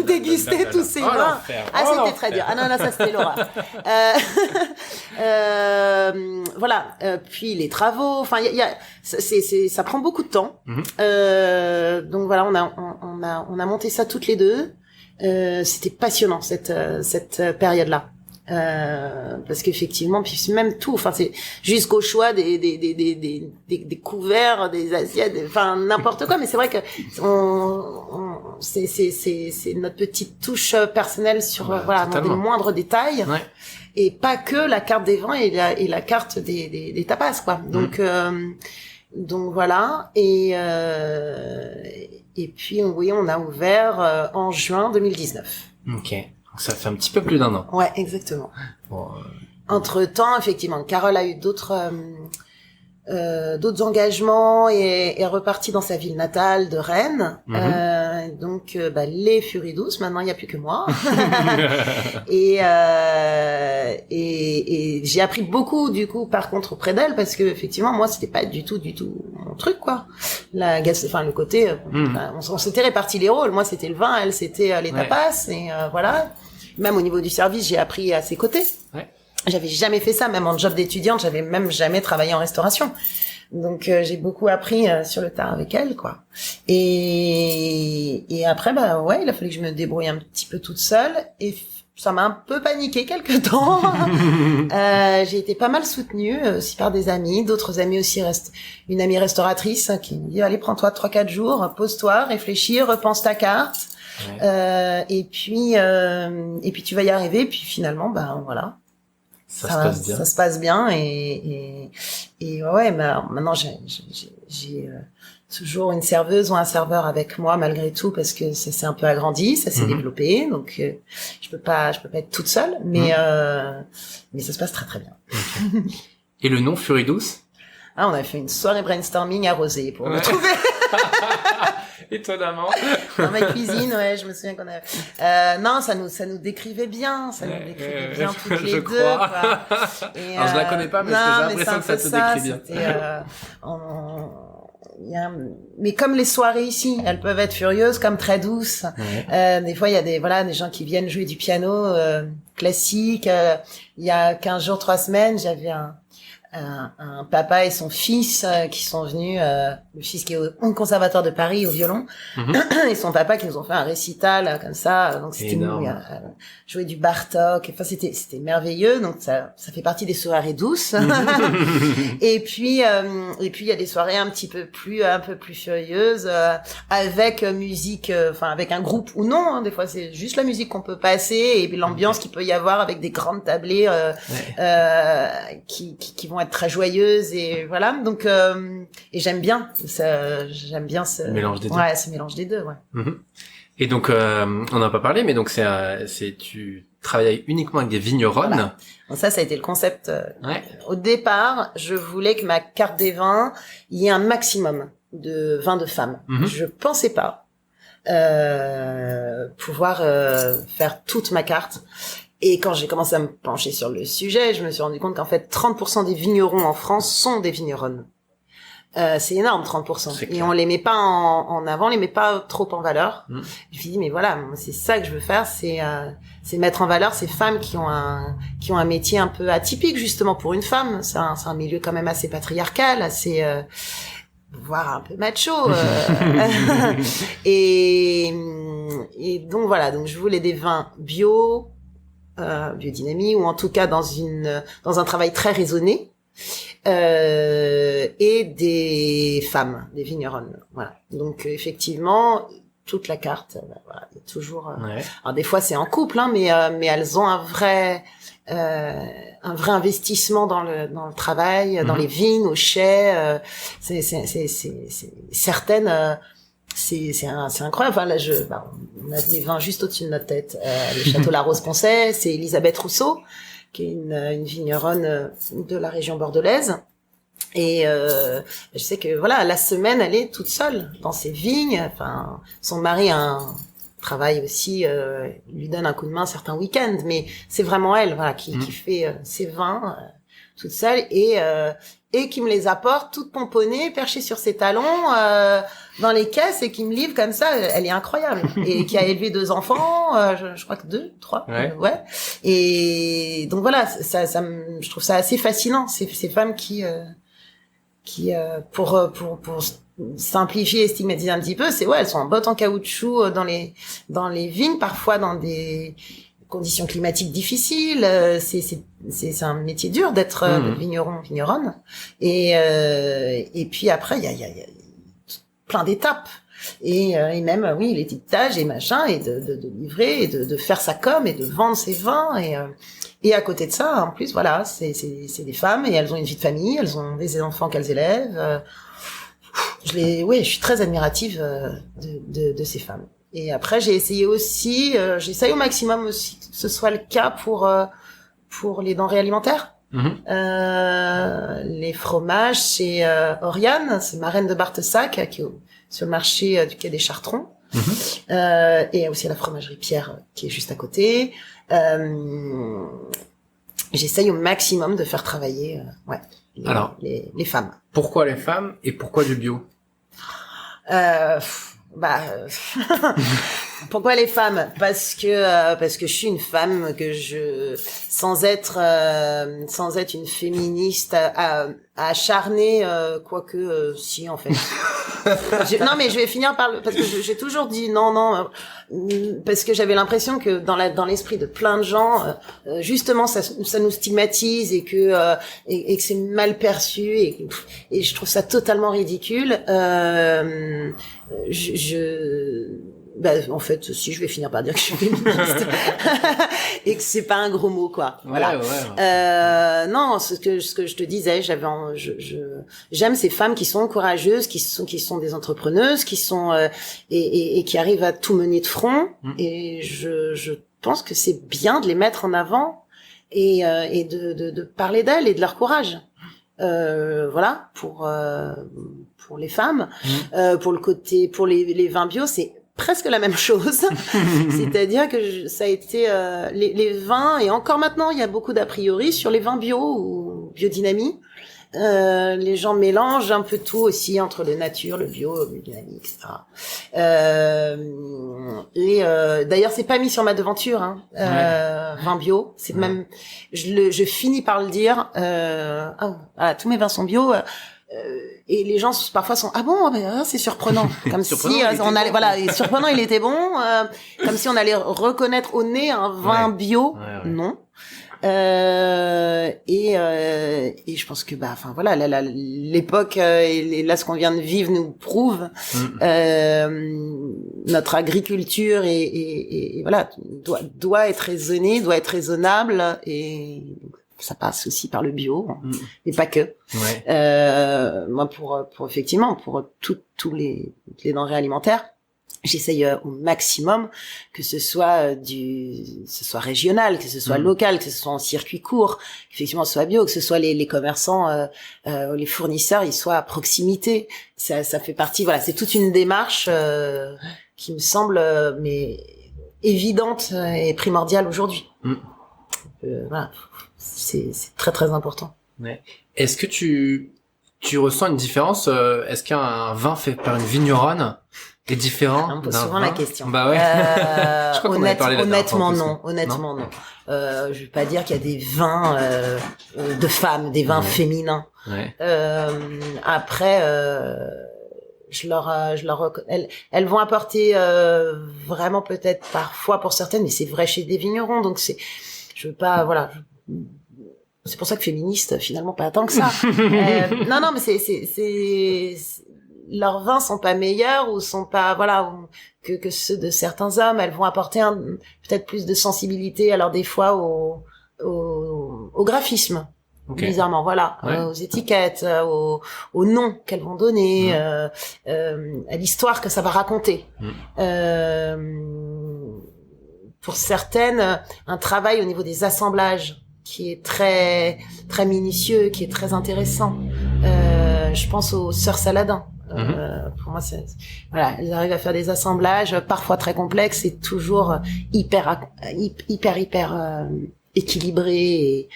S2: déguster tous ces vins. C'était très dur. Non, ça c'était l'horreur. Voilà. Puis les travaux. Enfin, ça prend beaucoup de temps. Donc voilà, on a monté ça toutes les deux. C'était passionnant cette période-là. Parce qu'effectivement, puis même tout, enfin c'est jusqu'au choix des couverts, des assiettes, enfin n'importe quoi, mais c'est vrai que c'est notre petite touche personnelle sur dans les moindres détails, et pas que la carte des vins et la carte des tapas, quoi. Donc voilà, et puis on a ouvert en juin 2019.
S3: Ça fait un petit peu plus d'1 an.
S2: Ouais, exactement. Entre-temps, effectivement, Carole a eu d'autres engagements et est repartie dans sa ville natale de Rennes. donc les Furies Douces. Maintenant, il y a plus que moi. et j'ai appris beaucoup du coup par contre auprès d'elle, parce que effectivement moi c'était pas du tout mon truc quoi. Le côté on s'était réparti les rôles. Moi c'était le vin, elle c'était les tapas et voilà. Même au niveau du service, j'ai appris à ses côtés. Ouais. J'avais jamais fait ça, même en job d'étudiante, j'avais même jamais travaillé en restauration. Donc j'ai beaucoup appris sur le tard avec elle quoi. Et après il a fallu que je me débrouille un petit peu toute seule et ça m'a un peu paniqué quelque temps. J'ai été pas mal soutenue aussi par des amis, d'autres amis aussi, une amie restauratrice qui me dit allez, prends-toi 3-4 jours, pose-toi, réfléchis, repense ta carte. Ouais. Et puis tu vas y arriver, puis finalement voilà.
S3: Ça se passe bien.
S2: Ça se passe bien et ouais, maintenant j'ai toujours une serveuse ou un serveur avec moi malgré tout, parce que ça s'est un peu agrandi, ça s'est développé, donc je peux pas être toute seule, mais ça se passe très très bien.
S3: Okay. Et le nom Furies Douces?
S2: On avait fait une soirée brainstorming arrosée pour le trouver.
S3: Étonnamment.
S2: Dans ma cuisine, je me souviens qu'on avait. Non, ça nous décrivait bien, toutes les deux. Quoi. Et,
S3: alors je la connais pas, mais j'ai l'impression que ça te décrit bien.
S2: Mais comme les soirées ici, elles peuvent être furieuses comme très douces. Ouais. Des fois, il y a des gens qui viennent jouer du piano classique. Il y a 15 jours, 3 semaines, j'avais un papa et son fils qui sont venus, le fils qui est au conservatoire de Paris au violon, et son papa qui nous ont fait un récital comme ça, donc c'était jouer du Bartók, enfin c'était merveilleux, donc ça fait partie des soirées douces. et puis il y a des soirées un peu plus furieuses avec musique, avec un groupe ou non, hein, des fois c'est juste la musique qu'on peut passer et l'ambiance qu'il peut y avoir avec des grandes tablées qui vont être très joyeuses et voilà, donc et j'aime bien ce
S3: mélange des deux.
S2: Ouais, ce mélange des deux, ouais.
S3: Et donc on n'a pas parlé, mais donc tu travailles uniquement avec des vigneronnes.
S2: Voilà. Donc ça a été le concept. Au départ, je voulais que ma carte des vins, il y ait un maximum de vins de femmes. Je pensais pas pouvoir faire toute ma carte. Et quand j'ai commencé à me pencher sur le sujet, je me suis rendu compte qu'en fait, 30% des vignerons en France sont des vigneronnes. C'est énorme, 30%. Et on les met pas en avant, on les met pas trop en valeur. Je me suis dit, mais voilà, c'est ça que je veux faire, c'est mettre en valeur ces femmes qui ont un métier un peu atypique, justement, pour une femme. C'est un milieu quand même assez patriarcal, assez, voire un peu macho. Et donc voilà, donc je voulais des vins bio, biodynamie, ou en tout cas dans un travail très raisonné, et des femmes, des vigneronnes, voilà. Donc effectivement toute la carte, voilà, il y a toujours alors des fois c'est en couple, hein, mais elles ont un vrai investissement dans le travail, dans les vignes, au chai, c'est certaines c'est incroyable. Enfin, là, on a des vins juste au-dessus de notre tête. Le Château La Rose-Poncet, c'est Elisabeth Rousseau, qui est une vigneronne de la région bordelaise. Et je sais que voilà, la semaine, elle est toute seule dans ses vignes. Enfin, son mari a un travail aussi, lui donne un coup de main certains week-ends, mais c'est vraiment elle, voilà, qui fait ses vins toute seule et qui me les apporte toutes pomponnées, perchées sur ses talons dans les caisses, et qui me livre comme ça. Elle est incroyable, et qui a élevé 2 enfants, je crois que 2, 3, ouais. Et donc voilà, je trouve ça assez fascinant, ces femmes qui pour simplifier et stigmatiser un petit peu, elles sont en bottes en caoutchouc dans les vignes, parfois dans des conditions climatiques difficiles. C'est un métier dur d'être vigneronne. Et puis après, il y a plein d'étapes. Et même, oui, l'étiquetage et machin, et de livrer, et de faire sa com, et de vendre ses vins, et à côté de ça, en plus, voilà, c'est des femmes, et elles ont une vie de famille, elles ont des enfants qu'elles élèvent. Je suis très admirative de ces femmes. Et après, j'ai essayé aussi, j'essaye au maximum aussi que ce soit le cas pour les denrées alimentaires. Les fromages, c'est Oriane, c'est marraine de Bartesac, qui est sur le marché du quai des Chartrons. Et aussi à la fromagerie Pierre qui est juste à côté. J'essaye au maximum de faire travailler les femmes.
S3: Pourquoi les femmes et pourquoi du bio?
S2: Pourquoi les femmes? Parce que je suis une femme, sans être une féministe acharnée, quoique si en fait. Non mais je vais finir parce que j'ai toujours dit non, parce que j'avais l'impression que dans l'esprit de plein de gens, justement ça nous stigmatise et que c'est mal perçu et je trouve ça totalement ridicule. En fait, si je vais finir par dire que je suis féministe et que c'est pas un gros mot, quoi. Voilà. Non, ce que je te disais, j'aime ces femmes qui sont courageuses, qui sont des entrepreneuses, qui sont et qui arrivent à tout mener de front. Et je pense que c'est bien de les mettre en avant et de parler d'elles et de leur courage. Voilà pour les femmes. Pour les vins bio, c'est presque la même chose. C'est-à-dire que ça a été les vins, et encore maintenant il y a beaucoup d'a priori sur les vins bio ou biodynamie. Les gens mélangent un peu tout aussi entre le nature, le bio, le biodynamie, etc. D'ailleurs c'est pas mis sur ma devanture, vin bio, c'est même je finis par le dire. Tous mes vins sont bio. Et les gens parfois sont c'est surprenant, comme si on allait et surprenant, il était bon, comme si on allait reconnaître au nez un vin bio. Non. Et je pense que l'époque et là ce qu'on vient de vivre nous prouve notre agriculture et voilà doit être raisonnée, doit être raisonnable, et ça passe aussi par le bio, mais pas que. Moi, pour effectivement, pour tous les denrées alimentaires, j'essaye au maximum que ce soit régional, que ce soit local, que ce soit en circuit court, qu'effectivement ce soit bio, que ce soit les commerçants, les fournisseurs, ils soient à proximité. Ça fait partie, voilà, c'est toute une démarche qui me semble mais évidente et primordiale aujourd'hui. Voilà. C'est très très important.
S3: Est-ce que tu ressens une différence? Est-ce qu'un vin fait par une vigneronne est différent?
S2: On me pose souvent la question.
S3: Bah ouais. Je crois qu'on avait parlé
S2: honnêtement non. Je vais pas dire qu'il y a des vins de femmes, des vins féminins. Après, elles vont apporter vraiment peut-être parfois pour certaines, mais c'est vrai chez des vignerons, donc je veux pas, voilà. C'est pour ça que féministe, finalement, pas tant que ça. Non, mais c'est leurs vins sont pas meilleurs ou sont pas, que ceux de certains hommes. Elles vont apporter peut-être plus de sensibilité, alors des fois au graphisme. Bizarrement, aux étiquettes, aux noms qu'elles vont donner, à l'histoire que ça va raconter. Pour certaines, un travail au niveau des assemblages qui est très très minutieux, qui est très intéressant. Je pense aux sœurs Saladin. Pour moi, elles arrivent à faire des assemblages parfois très complexes et toujours hyper équilibrés.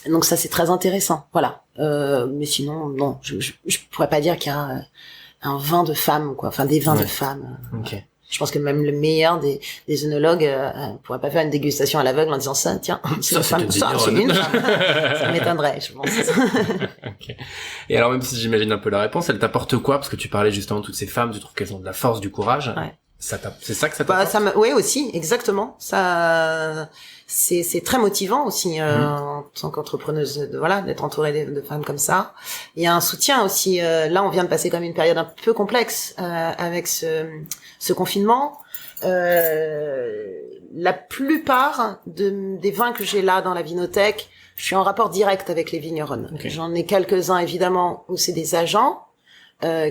S2: Et donc ça, c'est très intéressant. Voilà. Mais sinon, non, je pourrais pas dire qu'il y a un vin de femme, quoi. Enfin, des vins de femmes. Je pense que même le meilleur des œnologues pourrait pas faire une dégustation à l'aveugle en disant ça, tiens, c'est une femme, c'est une femme. Ça m'étonnerait, je pense.
S3: Et alors, même si j'imagine un peu la réponse, elle t'apporte quoi? Parce que tu parlais justement de toutes ces femmes, tu trouves qu'elles ont de la force, du courage. C'est ça que ça t'apporte?
S2: Oui, aussi, exactement. Ça, c'est très motivant aussi, en tant qu'entrepreneuse, d'être entourée de femmes comme ça. Il y a un soutien aussi. Là, on vient de passer comme une période un peu complexe, avec ce confinement. La plupart des vins que j'ai là dans la vinothèque, je suis en rapport direct avec les vigneronnes. J'en ai quelques-uns évidemment où c'est des agents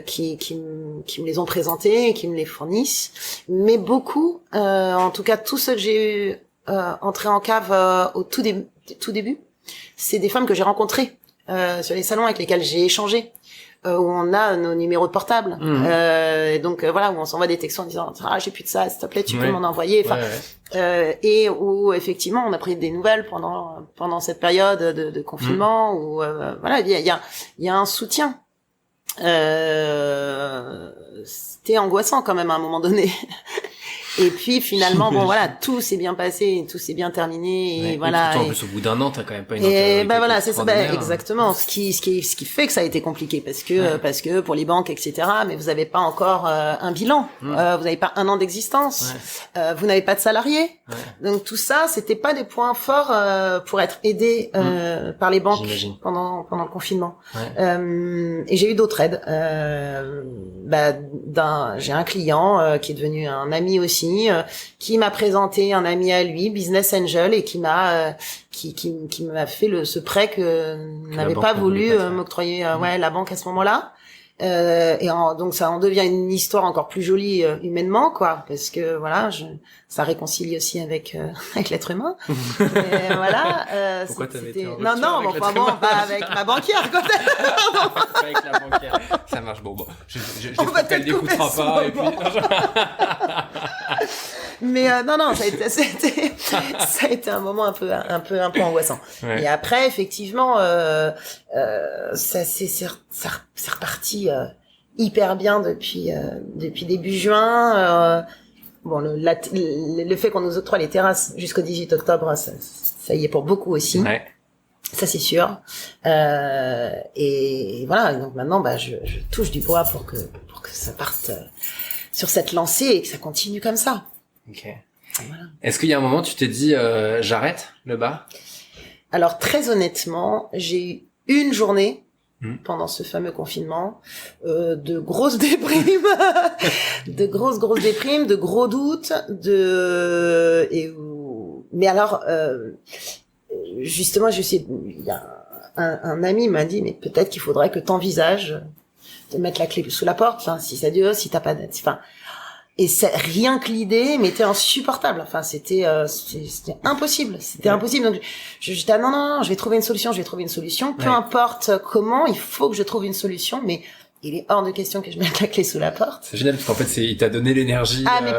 S2: qui me les ont présentés et qui me les fournissent, mais beaucoup, en tout cas tous ceux que j'ai eu entrés en cave au tout début, c'est des femmes que j'ai rencontrées sur les salons avec lesquels j'ai échangé, où on a nos numéros de portable, et donc voilà, où on s'envoie des textos en disant j'ai plus de ça, s'il te plaît tu peux m'en envoyer, enfin et où effectivement on a pris des nouvelles pendant cette période de confinement, où voilà, il y a un soutien. C'était angoissant quand même à un moment donné. Et puis finalement, bon voilà, tout s'est bien passé, tout s'est bien terminé, et voilà.
S3: Et en plus, au bout d'un an, t'as quand même pas une.
S2: Et ben voilà, c'est ça, exactement. Ce qui fait que ça a été compliqué, parce que pour les banques, etc. Mais vous avez pas encore un bilan, vous n'avez pas un an d'existence, vous n'avez pas de salariés. Donc tout ça, c'était pas des points forts pour être aidé par les banques pendant le confinement. Et j'ai eu d'autres aides. J'ai un client qui est devenu un ami aussi, qui m'a présenté un ami à lui, business angel, et qui m'a fait ce prêt que n'avait pas voulu m'octroyer la banque à ce moment-là. Donc ça en devient une histoire encore plus jolie humainement, quoi, parce que voilà, ça réconcilie aussi avec l'être humain. Et voilà.
S3: Pourquoi t'avais été en
S2: non, pas avec ma banquière, quoi.
S3: Pas avec la banquière. Ça marche, bon. Je elle n'écoutera pas, et puis. Mais
S2: non, ça a été un moment un peu angoissant. Et après, effectivement, c'est reparti hyper bien depuis début juin. Bon, le fait qu'on nous octroie les terrasses jusqu'au 18 octobre, ça y est pour beaucoup aussi. Ouais. Ça c'est sûr. Et voilà. Donc maintenant, je touche du bois pour que ça parte sur cette lancée et que ça continue comme ça.
S3: Ok. Voilà. Est-ce qu'il y a un moment tu t'es dit j'arrête le bar?
S2: Alors très honnêtement, j'ai eu une journée pendant ce fameux confinement de grosses déprimes, de grosses déprimes, de gros doutes, mais alors justement, il y a un ami m'a dit mais peut-être qu'il faudrait que t'envisages de mettre la clé sous la porte, enfin si ça dure, si t'as pas enfin. Et c'est rien que l'idée m'était insupportable. Enfin, c'était impossible. C'était impossible. Donc, j'étais non, je vais trouver une solution. Peu importe comment, il faut que je trouve une solution. Mais il est hors de question que je mette la clé sous la porte.
S3: C'est génial parce qu'en fait, il t'a donné l'énergie.
S2: Ah, mais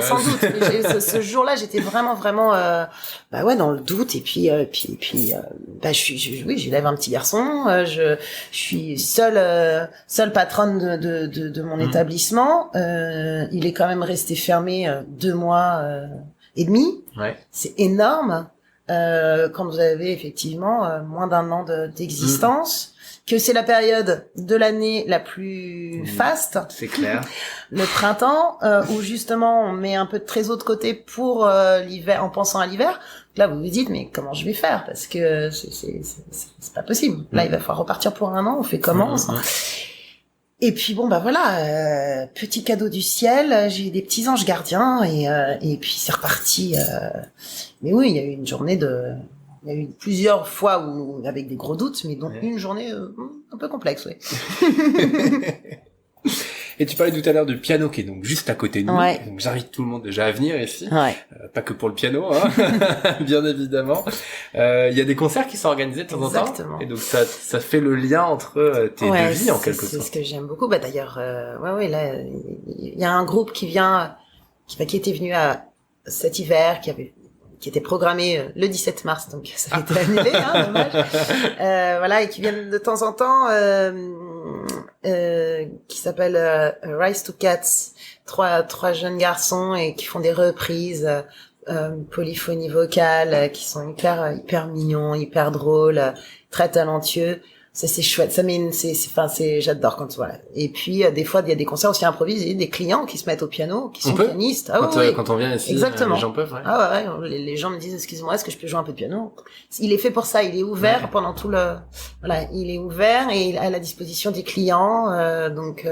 S2: sans doute. Mais ce jour-là, j'étais vraiment, dans le doute. Et puis, je lève un petit garçon. Je suis seule patronne de mon établissement. Il est quand même resté fermé 2 mois et demi. Ouais. C'est énorme. Quand vous avez effectivement moins d'1 an d'existence. Que c'est la période de l'année la plus faste.
S3: C'est clair.
S2: Le printemps, où justement on met un peu de trésor de côté pour l'hiver, en pensant à l'hiver. Là, vous vous dites, mais comment je vais faire? Parce que c'est pas possible. Là, il va falloir repartir pour 1 an. On fait comment? Et puis bon, voilà, petit cadeau du ciel. J'ai eu des petits anges gardiens et puis c'est reparti. Mais oui, il y a eu une journée il y a eu plusieurs fois où avec des gros doutes, mais dont une journée un peu complexe, oui.
S3: Et tu parlais tout à l'heure du piano qui est donc juste à côté de nous. Ouais. Donc j'invite tout le monde déjà à venir ici. Ouais. Pas que pour le piano, hein, bien évidemment. Il y a des concerts qui sont organisés de temps en temps. Exactement. Et donc ça fait le lien entre tes deux vies en quelque sorte.
S2: C'est ce que j'aime beaucoup. D'ailleurs, là, il y a un groupe qui était venu cet hiver, qui était programmé le 17 mars, donc ça a été annulé, dommage. Et qui viennent de temps en temps, qui s'appelle Rise to Cats, trois jeunes garçons et qui font des reprises, polyphonie vocale, qui sont hyper mignons, hyper drôles, très talentueux. Ça c'est chouette, j'adore quand voilà. Et puis des fois il y a des concerts aussi improvisés, des clients qui se mettent au piano, qui sont pianistes.
S3: Quand on vient ici,
S2: exactement.
S3: Les gens peuvent. Ouais.
S2: Les gens me disent excuse-moi, est-ce que je peux jouer un peu de piano? Il est fait pour ça, il est ouvert pendant tout il est ouvert et à la disposition des clients, donc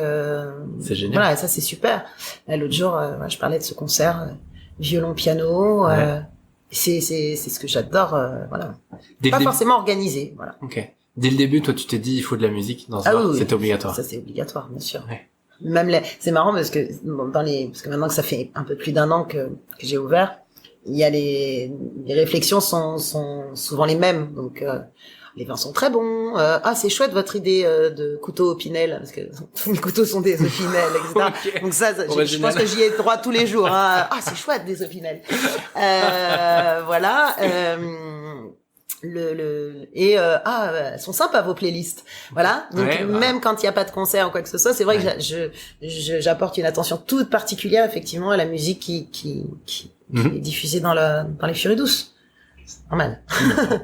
S3: c'est génial.
S2: Voilà, ça c'est super. L'autre jour, je parlais de ce concert violon piano. C'est ce que j'adore. Pas forcément organisé. Voilà.
S3: Ok. Dès le début, toi, tu t'es dit, il faut de la musique dans ce bar. Oui. C'était obligatoire.
S2: Ça, c'est obligatoire, bien sûr. Ouais. Même c'est marrant parce que parce que maintenant que ça fait un peu plus d'1 an que j'ai ouvert, il y a les réflexions sont souvent les mêmes. Donc les vins sont très bons. C'est chouette votre idée de couteau Opinel, parce que tous mes couteaux sont des Opinel, etc.
S3: Okay.
S2: Donc ça, je pense que j'y ai droit tous les jours. Hein. C'est chouette des Opinel. Voilà. Elles sont sympas vos playlists. Voilà. Donc même quand il y a pas de concert ou quoi que ce soit, c'est vrai que j'apporte une attention toute particulière effectivement à la musique qui est diffusée dans les Furies douces. Normal.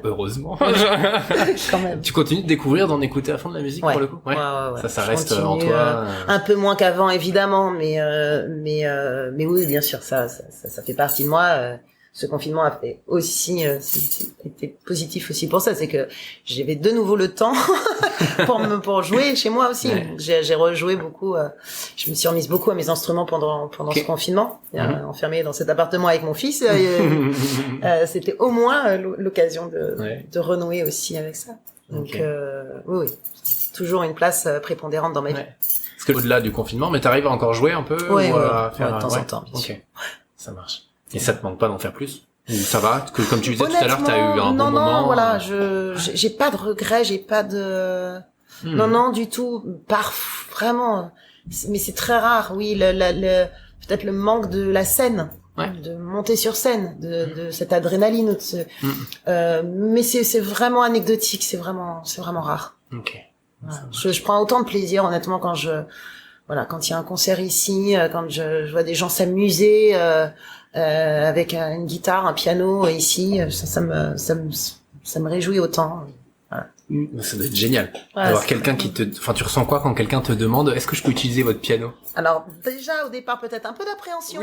S3: Heureusement.
S2: Quand même.
S3: Tu continues de découvrir, d'en écouter à fond de la musique pour le coup. Ouais. Ça reste en toi.
S2: Un peu moins qu'avant évidemment, mais oui, bien sûr, ça fait partie de moi. Ce confinement a fait aussi été positif aussi pour ça, c'est que j'avais de nouveau le temps pour jouer chez moi aussi. Ouais. J'ai rejoué beaucoup, je me suis remise beaucoup à mes instruments pendant ce confinement, enfermée dans cet appartement avec mon fils. C'était au moins l'occasion de renouer aussi avec ça. Donc oui, toujours une place prépondérante dans ma vie.
S3: Parce que au-delà du confinement, mais t'arrives à encore jouer un peu
S2: faire de temps en temps, bien sûr.
S3: Ça marche. Et ça te manque pas d'en faire plus? Ou ça va? Que, comme tu disais tout à l'heure, t'as eu un bon moment.
S2: Non, voilà, j'ai pas de regrets, j'ai pas de, non, du tout. Vraiment. Mais c'est très rare, oui, peut-être le manque de la scène. De monter sur scène, de cette adrénaline, mais c'est vraiment anecdotique, c'est vraiment rare.
S3: Ok.
S2: Voilà. Je prends autant de plaisir, honnêtement, quand il y a un concert ici, quand je vois des gens s'amuser, avec une guitare, un piano ici, ça me réjouit autant. Voilà.
S3: Ça doit être génial. D'avoir quelqu'un tu ressens quoi quand quelqu'un te demande, est-ce que je peux utiliser votre piano?
S2: Alors, déjà, au départ, peut-être un peu d'appréhension.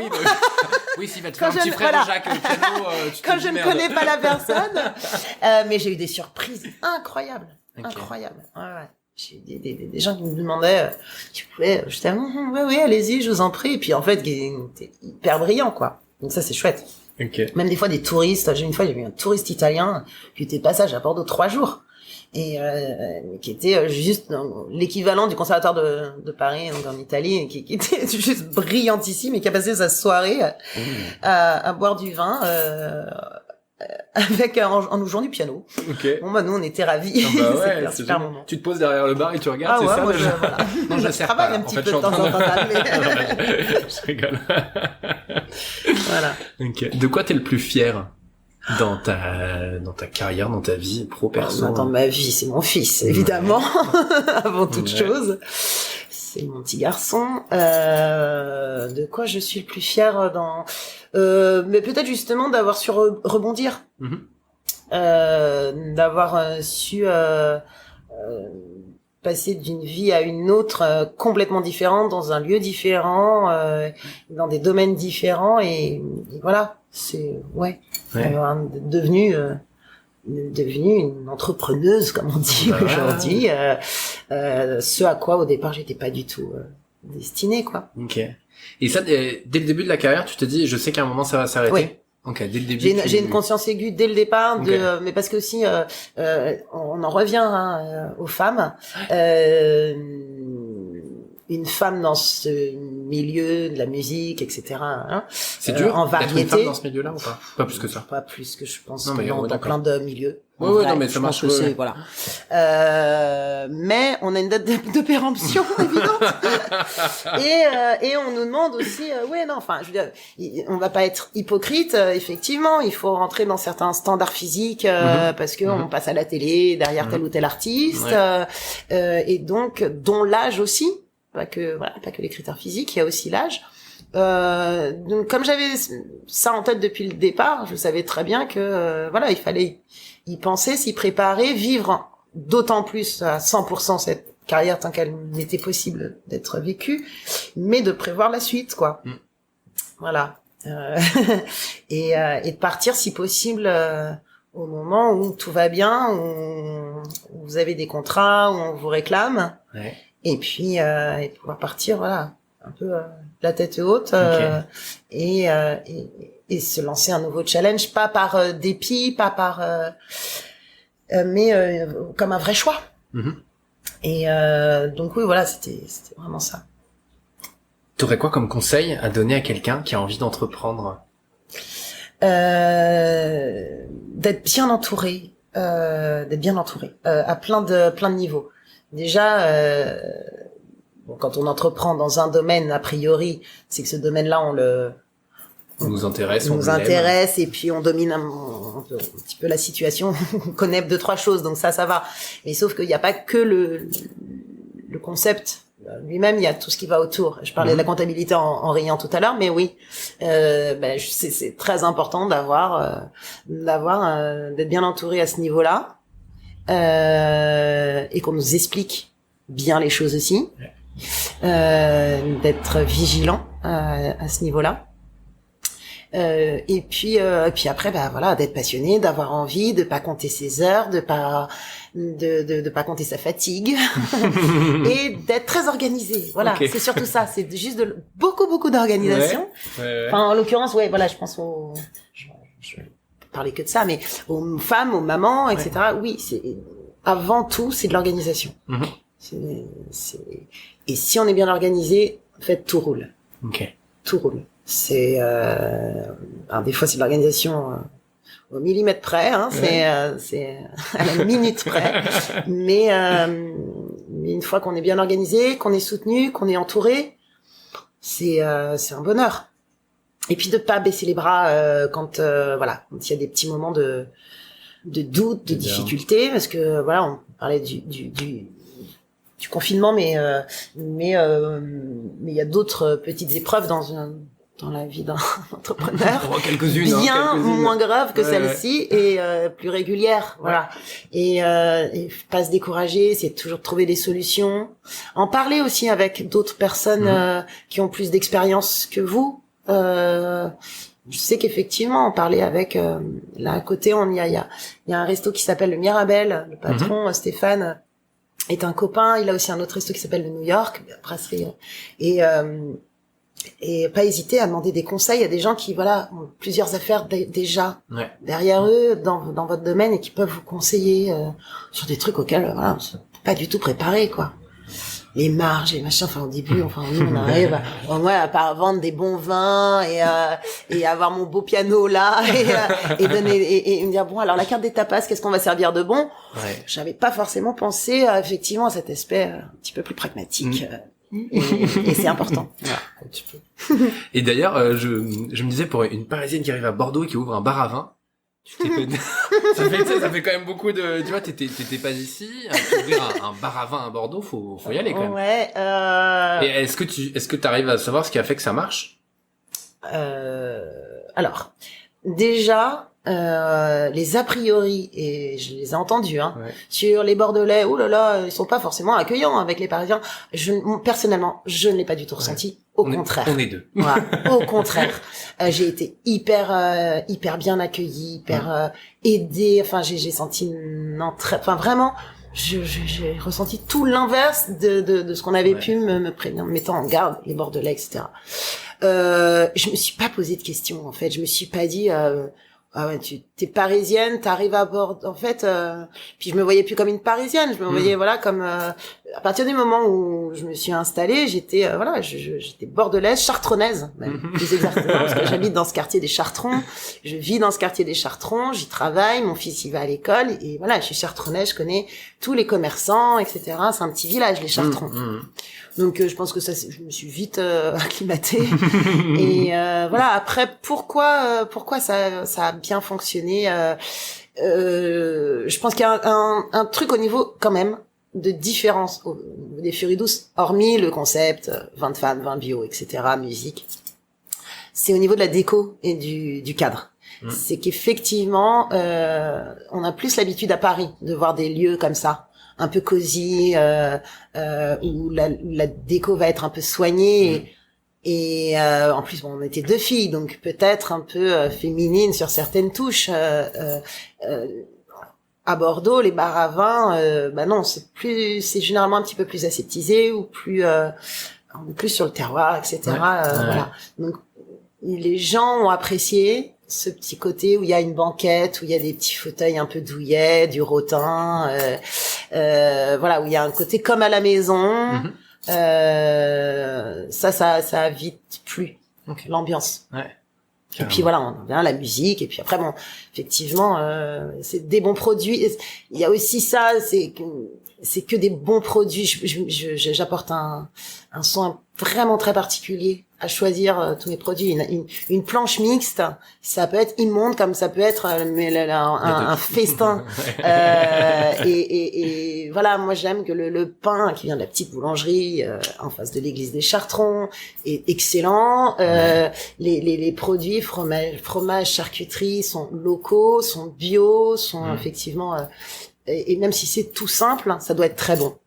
S3: Oui, s'il va te faire un petit frère Jacques au piano,
S2: quand je ne connais pas la personne. Mais j'ai eu des surprises incroyables. Incroyables. Ouais. J'ai eu des gens qui me demandaient si je pouvais, j'étais oui, allez-y, je vous en prie. Et puis, en fait, c'était hyper brillant, quoi. Donc ça, c'est chouette. Même des fois, des touristes. J'ai vu un touriste italien qui était de passage à Bordeaux 3 jours. Et qui était juste l'équivalent du conservatoire de Paris, donc en Italie, et qui était juste brillantissime et qui a passé sa soirée à boire du vin en nous jouant du piano. Bon nous on était ravis.
S3: C'était
S2: un super moment.
S3: Tu te poses derrière le bar et tu regardes, c'est ça?
S2: Moi, voilà. Non, je travaille un petit peu de temps en temps.
S3: Je rigole.
S2: Voilà.
S3: De quoi t'es le plus fier dans ta carrière, dans ta vie pro perso?
S2: Dans ma vie, c'est mon fils, évidemment, avant toute chose. C'est mon petit garçon. De quoi je suis le plus fier mais peut-être justement d'avoir su rebondir, d'avoir su passer d'une vie à une autre complètement différente, dans un lieu différent, dans des domaines différents, et voilà, c'est devenue une entrepreneuse, comme on dit aujourd'hui, ce à quoi au départ j'étais pas du tout destinée, quoi.
S3: Et ça, dès le début de la carrière, tu te dis, je sais qu'à un moment ça va s'arrêter.
S2: Oui.
S3: Dès le début.
S2: J'ai une conscience aiguë dès le départ mais parce que aussi, on en revient aux femmes. Une femme dans ce milieu de la musique, etc.
S3: C'est dur
S2: en variété.
S3: D'être une femme dans ce milieu-là ou pas? Pas plus que ça.
S2: Pas plus que je pense dans plein de milieux.
S3: Non, mais ça marche.
S2: Voilà. Mais on a une date de péremption évidente. Et on nous demande aussi, je veux dire, on va pas être hypocrite. Effectivement, il faut rentrer dans certains standards physiques parce que on passe à la télé derrière tel ou tel artiste, et donc dont l'âge aussi. Pas que les critères physiques, il y a aussi l'âge. Donc comme j'avais ça en tête depuis le départ, je savais très bien que il fallait y penser, s'y préparer, vivre d'autant plus à 100% cette carrière tant qu'elle n'était possible d'être vécue, mais de prévoir la suite, quoi. Voilà. Et de partir si possible au moment où tout va bien, où vous avez des contrats, où on vous réclame. Et puis et pouvoir partir un peu la tête haute, et se lancer un nouveau challenge, pas par dépit, pas par mais comme un vrai choix. Et donc oui, voilà, c'était vraiment ça.
S3: T'aurais quoi comme conseil à donner à quelqu'un qui a envie d'entreprendre?
S2: D'être bien entouré, à plein de niveaux. Déjà, quand on entreprend dans un domaine, a priori, c'est que ce domaine-là, on
S3: nous intéresse,
S2: et puis on domine un petit peu la situation, on connaît 2-3 choses, donc ça va. Mais sauf qu'il n'y a pas que le concept lui-même, il y a tout ce qui va autour. Je parlais de la comptabilité en riant tout à l'heure, mais oui, c'est très important d'être bien entouré à ce niveau-là, et qu'on nous explique bien les choses aussi, d'être vigilant à ce niveau-là. Et puis après, d'être passionné, d'avoir envie, de pas compter ses heures, de pas compter sa fatigue et d'être très organisé. Voilà, okay. C'est surtout ça. C'est juste beaucoup d'organisation. Ouais. Enfin, en l'occurrence, je pense je parlais que de ça, mais aux femmes, aux mamans, etc. Ouais. Oui, c'est avant tout, c'est de l'organisation. Et si on est bien organisé, en fait, tout roule. Tout roule. C'est des fois c'est de l'organisation au millimètre près, c'est à la minute près, mais une fois qu'on est bien organisé, qu'on est soutenu, qu'on est entouré, c'est un bonheur. Et puis de pas baisser les bras quand il y a des petits moments de doute, de difficulté, parce que on parlait du confinement, mais il y a d'autres petites épreuves dans la vie d'un entrepreneur, quelques-unes, moins graves que celle-ci et plus régulières, et pas se décourager, c'est toujours de trouver des solutions, en parler aussi avec d'autres personnes qui ont plus d'expérience que vous. Je sais qu'effectivement, en parler avec là à côté, il y a un resto qui s'appelle le Mirabel, le patron Stéphane est un copain, il a aussi un autre resto qui s'appelle le New York, brasserie, et pas hésiter à demander des conseils à des gens qui ont plusieurs affaires déjà derrière eux dans votre domaine et qui peuvent vous conseiller sur des trucs auxquels on n'est pas du tout préparé, quoi. Les marges, les machins, au début, nous on arrive à vendre des bons vins et avoir mon beau piano là et me dire alors la carte des tapas, qu'est-ce qu'on va servir de bon? J'avais pas forcément pensé effectivement à cet aspect un petit peu plus pragmatique. Et c'est important.
S3: Un petit peu. Et d'ailleurs, je me disais, pour une Parisienne qui arrive à Bordeaux et qui ouvre un bar à vin, ça fait quand même beaucoup de, tu vois, t'étais pas ici, ouvrir un bar à vin à Bordeaux, faut y aller quand même. Et est-ce que t'arrives à savoir ce qui a fait que ça marche?
S2: Alors, déjà, les a priori, et je les ai entendus, sur les Bordelais, ils sont pas forcément accueillants avec les Parisiens. Personnellement, je ne l'ai pas du tout ressenti. Au contraire.
S3: On est deux.
S2: Au contraire. J'ai été hyper bien accueillie, hyper aidée. J'ai senti une entraide. Vraiment, j'ai ressenti tout l'inverse de ce qu'on avait pu me prévenir, me mettant en garde, les Bordelais, etc. Je me suis pas posé de questions, en fait. Je me suis pas dit, t'es parisienne, t'arrives à Bordeaux, en fait, puis je me voyais plus comme une parisienne, je me voyais, comme, à partir du moment où je me suis installée, j'étais, j'étais bordelaise, chartronnaise, même, plus exactement, parce que j'habite dans ce quartier des Chartrons, je vis dans ce quartier des Chartrons, j'y travaille, mon fils y va à l'école, et je suis chartronnaise, je connais tous les commerçants, etc., c'est un petit village, les Chartrons. Donc je pense que je me suis vite acclimatée. Et après pourquoi ça a bien fonctionné, je pense qu'il y a un truc au niveau quand même de différence des Furies Douces, hormis le concept vin de femme, vin bio, etc., musique. C'est au niveau de la déco et du cadre. C'est qu'effectivement on a plus l'habitude à Paris de voir des lieux comme ça, un peu cosy, où la déco va être un peu soignée, et en plus on était deux filles, donc peut-être un peu féminine sur certaines touches. À Bordeaux, les bars à vin, non, c'est généralement un petit peu plus aseptisé, ou plus sur le terroir, etc. Voilà. Donc les gens ont apprécié ce petit côté où il y a une banquette, où il y a des petits fauteuils un peu douillets, du rotin, où il y a un côté comme à la maison. Ça a vite plu. L'ambiance. Et puis voilà, on vient la musique, et puis après bon, effectivement, c'est des bons produits. Il y a aussi ça, c'est que des bons produits. J'apporte un son vraiment très particulier à choisir tous mes produits. Une planche mixte, ça peut être immonde comme ça peut être un festin. Et voilà, moi j'aime que le pain qui vient de la petite boulangerie en face de l'église des Chartrons est excellent. Les produits fromage, charcuterie sont locaux, sont bio, sont effectivement et même si c'est tout simple, ça doit être très bon.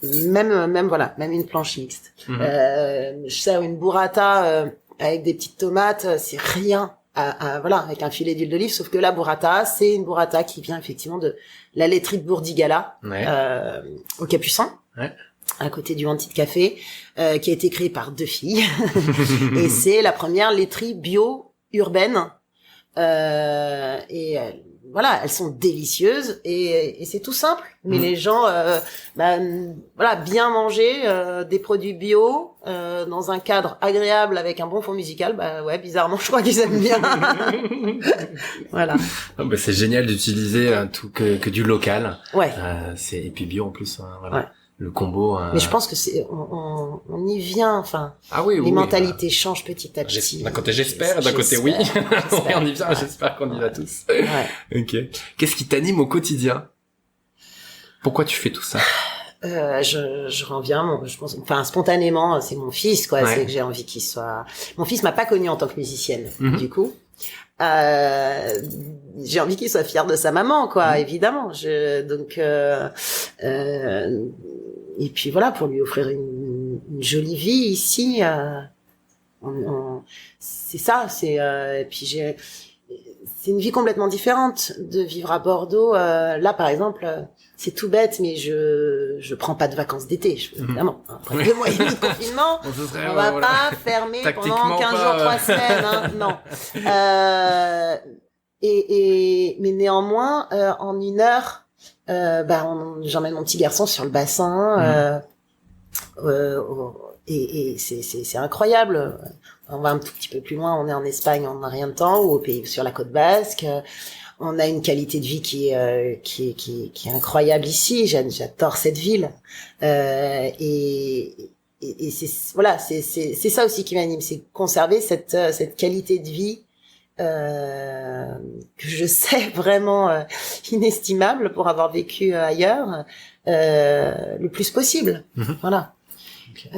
S2: Même voilà, même une planche mixte. Je sers une burrata avec des petites tomates, c'est rien voilà, avec un filet d'huile d'olive, sauf que la burrata, c'est une burrata qui vient effectivement de la laiterie de Bourdigala, au Capucin. À côté du Wanted Café, qui a été créée par 2 filles. Et c'est la première laiterie bio urbaine. Voilà, elles sont délicieuses et c'est tout simple. Mais les gens, voilà, bien manger des produits bio dans un cadre agréable avec un bon fond musical, ouais, bizarrement, je crois qu'ils aiment bien. Voilà.
S3: C'est génial d'utiliser tout que du local.
S2: Ouais.
S3: Et puis bio en plus. Voilà.
S2: Ouais.
S3: Le combo.
S2: Mais je pense que on y vient. Enfin,
S3: les
S2: mentalités changent petit à petit.
S3: D'un côté j'espère, d'un côté oui. On y vient. J'espère qu'on y va tous. Ouais. Ok. Qu'est-ce qui t'anime au quotidien? Pourquoi tu fais tout ça?
S2: Je reviens, je pense, enfin spontanément, c'est mon fils, quoi. C'est que j'ai envie qu'il soit. Mon fils m'a pas connue en tant que musicienne, du coup. J'ai envie qu'il soit fier de sa maman, quoi, évidemment. Et puis voilà, pour lui offrir une jolie vie ici, c'est ça. Et puis c'est une vie complètement différente de vivre à Bordeaux. Là, par exemple, c'est tout bête, mais je prends pas de vacances d'été, évidemment. Après 2 mois et demi de confinement, on va pas fermer pendant 15 jours, 3 semaines, hein, non. Mais néanmoins, en 1 heure, j'emmène mon petit garçon sur le bassin, et c'est incroyable. On va un tout petit peu plus loin, on est en Espagne en un rien de temps, ou au pays, sur la côte basque. On a une qualité de vie qui est incroyable ici. J'adore cette ville. Et c'est voilà, c'est ça aussi qui m'anime, c'est conserver cette qualité de vie que je sais vraiment inestimable pour avoir vécu ailleurs le plus possible. Voilà. Okay.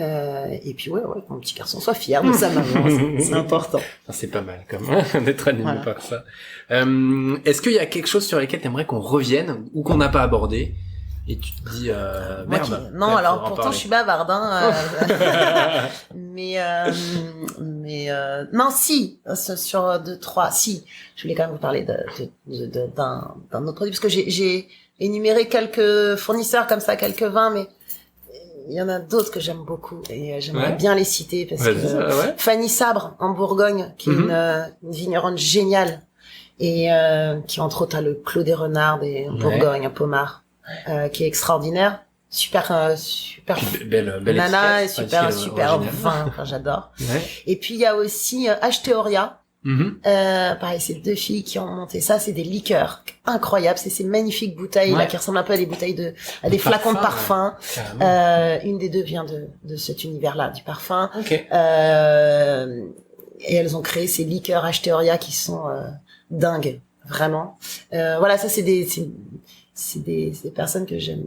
S2: Et puis ouais, mon petit garçon soit fier de sa maman, c'est important.
S3: C'est pas mal quand même d'être animé par ça. Est-ce qu'il y a quelque chose sur lequel t'aimerais qu'on revienne ou qu'on n'a pas abordé et tu te dis merde.
S2: Non, alors pourtant je suis bavarde, hein. mais non, si sur 2, 3, si je voulais quand même vous parler d'un autre produit parce que j'ai énuméré quelques fournisseurs comme ça, quelques-uns, mais il y en a d'autres que j'aime beaucoup et j'aimerais bien les citer parce que Fanny Sabre en Bourgogne, qui est une vigneronne géniale et qui entre autres a le Clos des Renards en Bourgogne, à Pommard, qui est extraordinaire, super
S3: belle
S2: nana et super vin, enfin, j'adore. Et puis il y a aussi Achteoria. Pareil, c'est 2 filles qui ont monté ça, c'est des liqueurs incroyables, c'est ces magnifiques bouteilles là qui ressemblent un peu à des bouteilles à des flacons de parfum. Une des 2 vient de cet univers-là, du parfum. Et elles ont créé ces liqueurs Achteoria qui sont dingues, vraiment. Voilà, ça c'est des personnes que j'aime.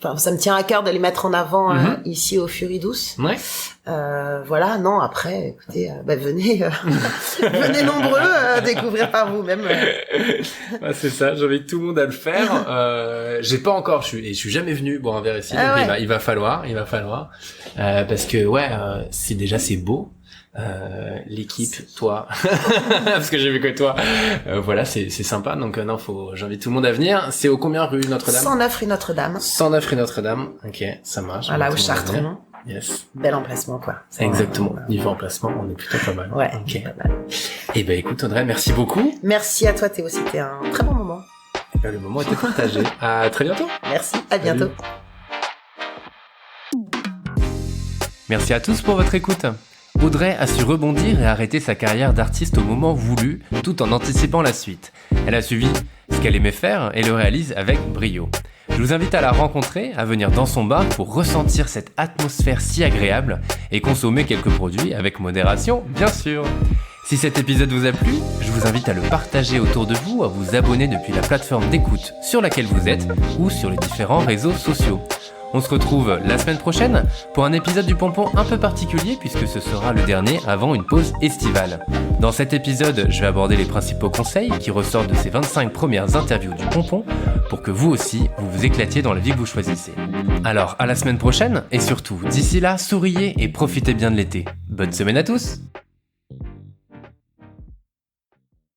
S2: Enfin, ça me tient à cœur de les mettre en avant ici au Furie Douce. Voilà, non, après, écoutez, venez, venez nombreux découvrir par vous-même.
S3: C'est ça, j'invite tout le monde à le faire. J'ai pas encore, je suis jamais venu boire un verre ici, donc il va falloir, parce que c'est beau. L'équipe, toi, parce que j'ai vu que toi, voilà, c'est sympa, donc non, j'invite tout le monde à venir. C'est au combien rue Notre-Dame?
S2: 109 rue Notre-Dame.
S3: 109 rue Notre-Dame, ok, ça marche.
S2: Voilà, au Chartron.
S3: Yes.
S2: Bel emplacement, quoi.
S3: Exactement. Niveau emplacement, on est plutôt pas mal.
S2: Ouais.
S3: Ok.
S2: Pas mal.
S3: Et écoute Audrey, merci beaucoup.
S2: Merci à toi Théo, c'était un très bon moment.
S3: Le moment était partagé. À très bientôt.
S2: Merci, à bientôt.
S1: Merci à tous pour votre écoute. Audrey a su rebondir et arrêter sa carrière d'artiste au moment voulu, tout en anticipant la suite. Elle a suivi ce qu'elle aimait faire et le réalise avec brio. Je vous invite à la rencontrer, à venir dans son bar pour ressentir cette atmosphère si agréable et consommer quelques produits avec modération, bien sûr. Si cet épisode vous a plu, je vous invite à le partager autour de vous, à vous abonner depuis la plateforme d'écoute sur laquelle vous êtes ou sur les différents réseaux sociaux. On se retrouve la semaine prochaine pour un épisode du Pompon un peu particulier puisque ce sera le dernier avant une pause estivale. Dans cet épisode, je vais aborder les principaux conseils qui ressortent de ces 25 premières interviews du Pompon pour que vous aussi, vous vous éclatiez dans la vie que vous choisissez. Alors, à la semaine prochaine et surtout, d'ici là, souriez et profitez bien de l'été. Bonne semaine à tous!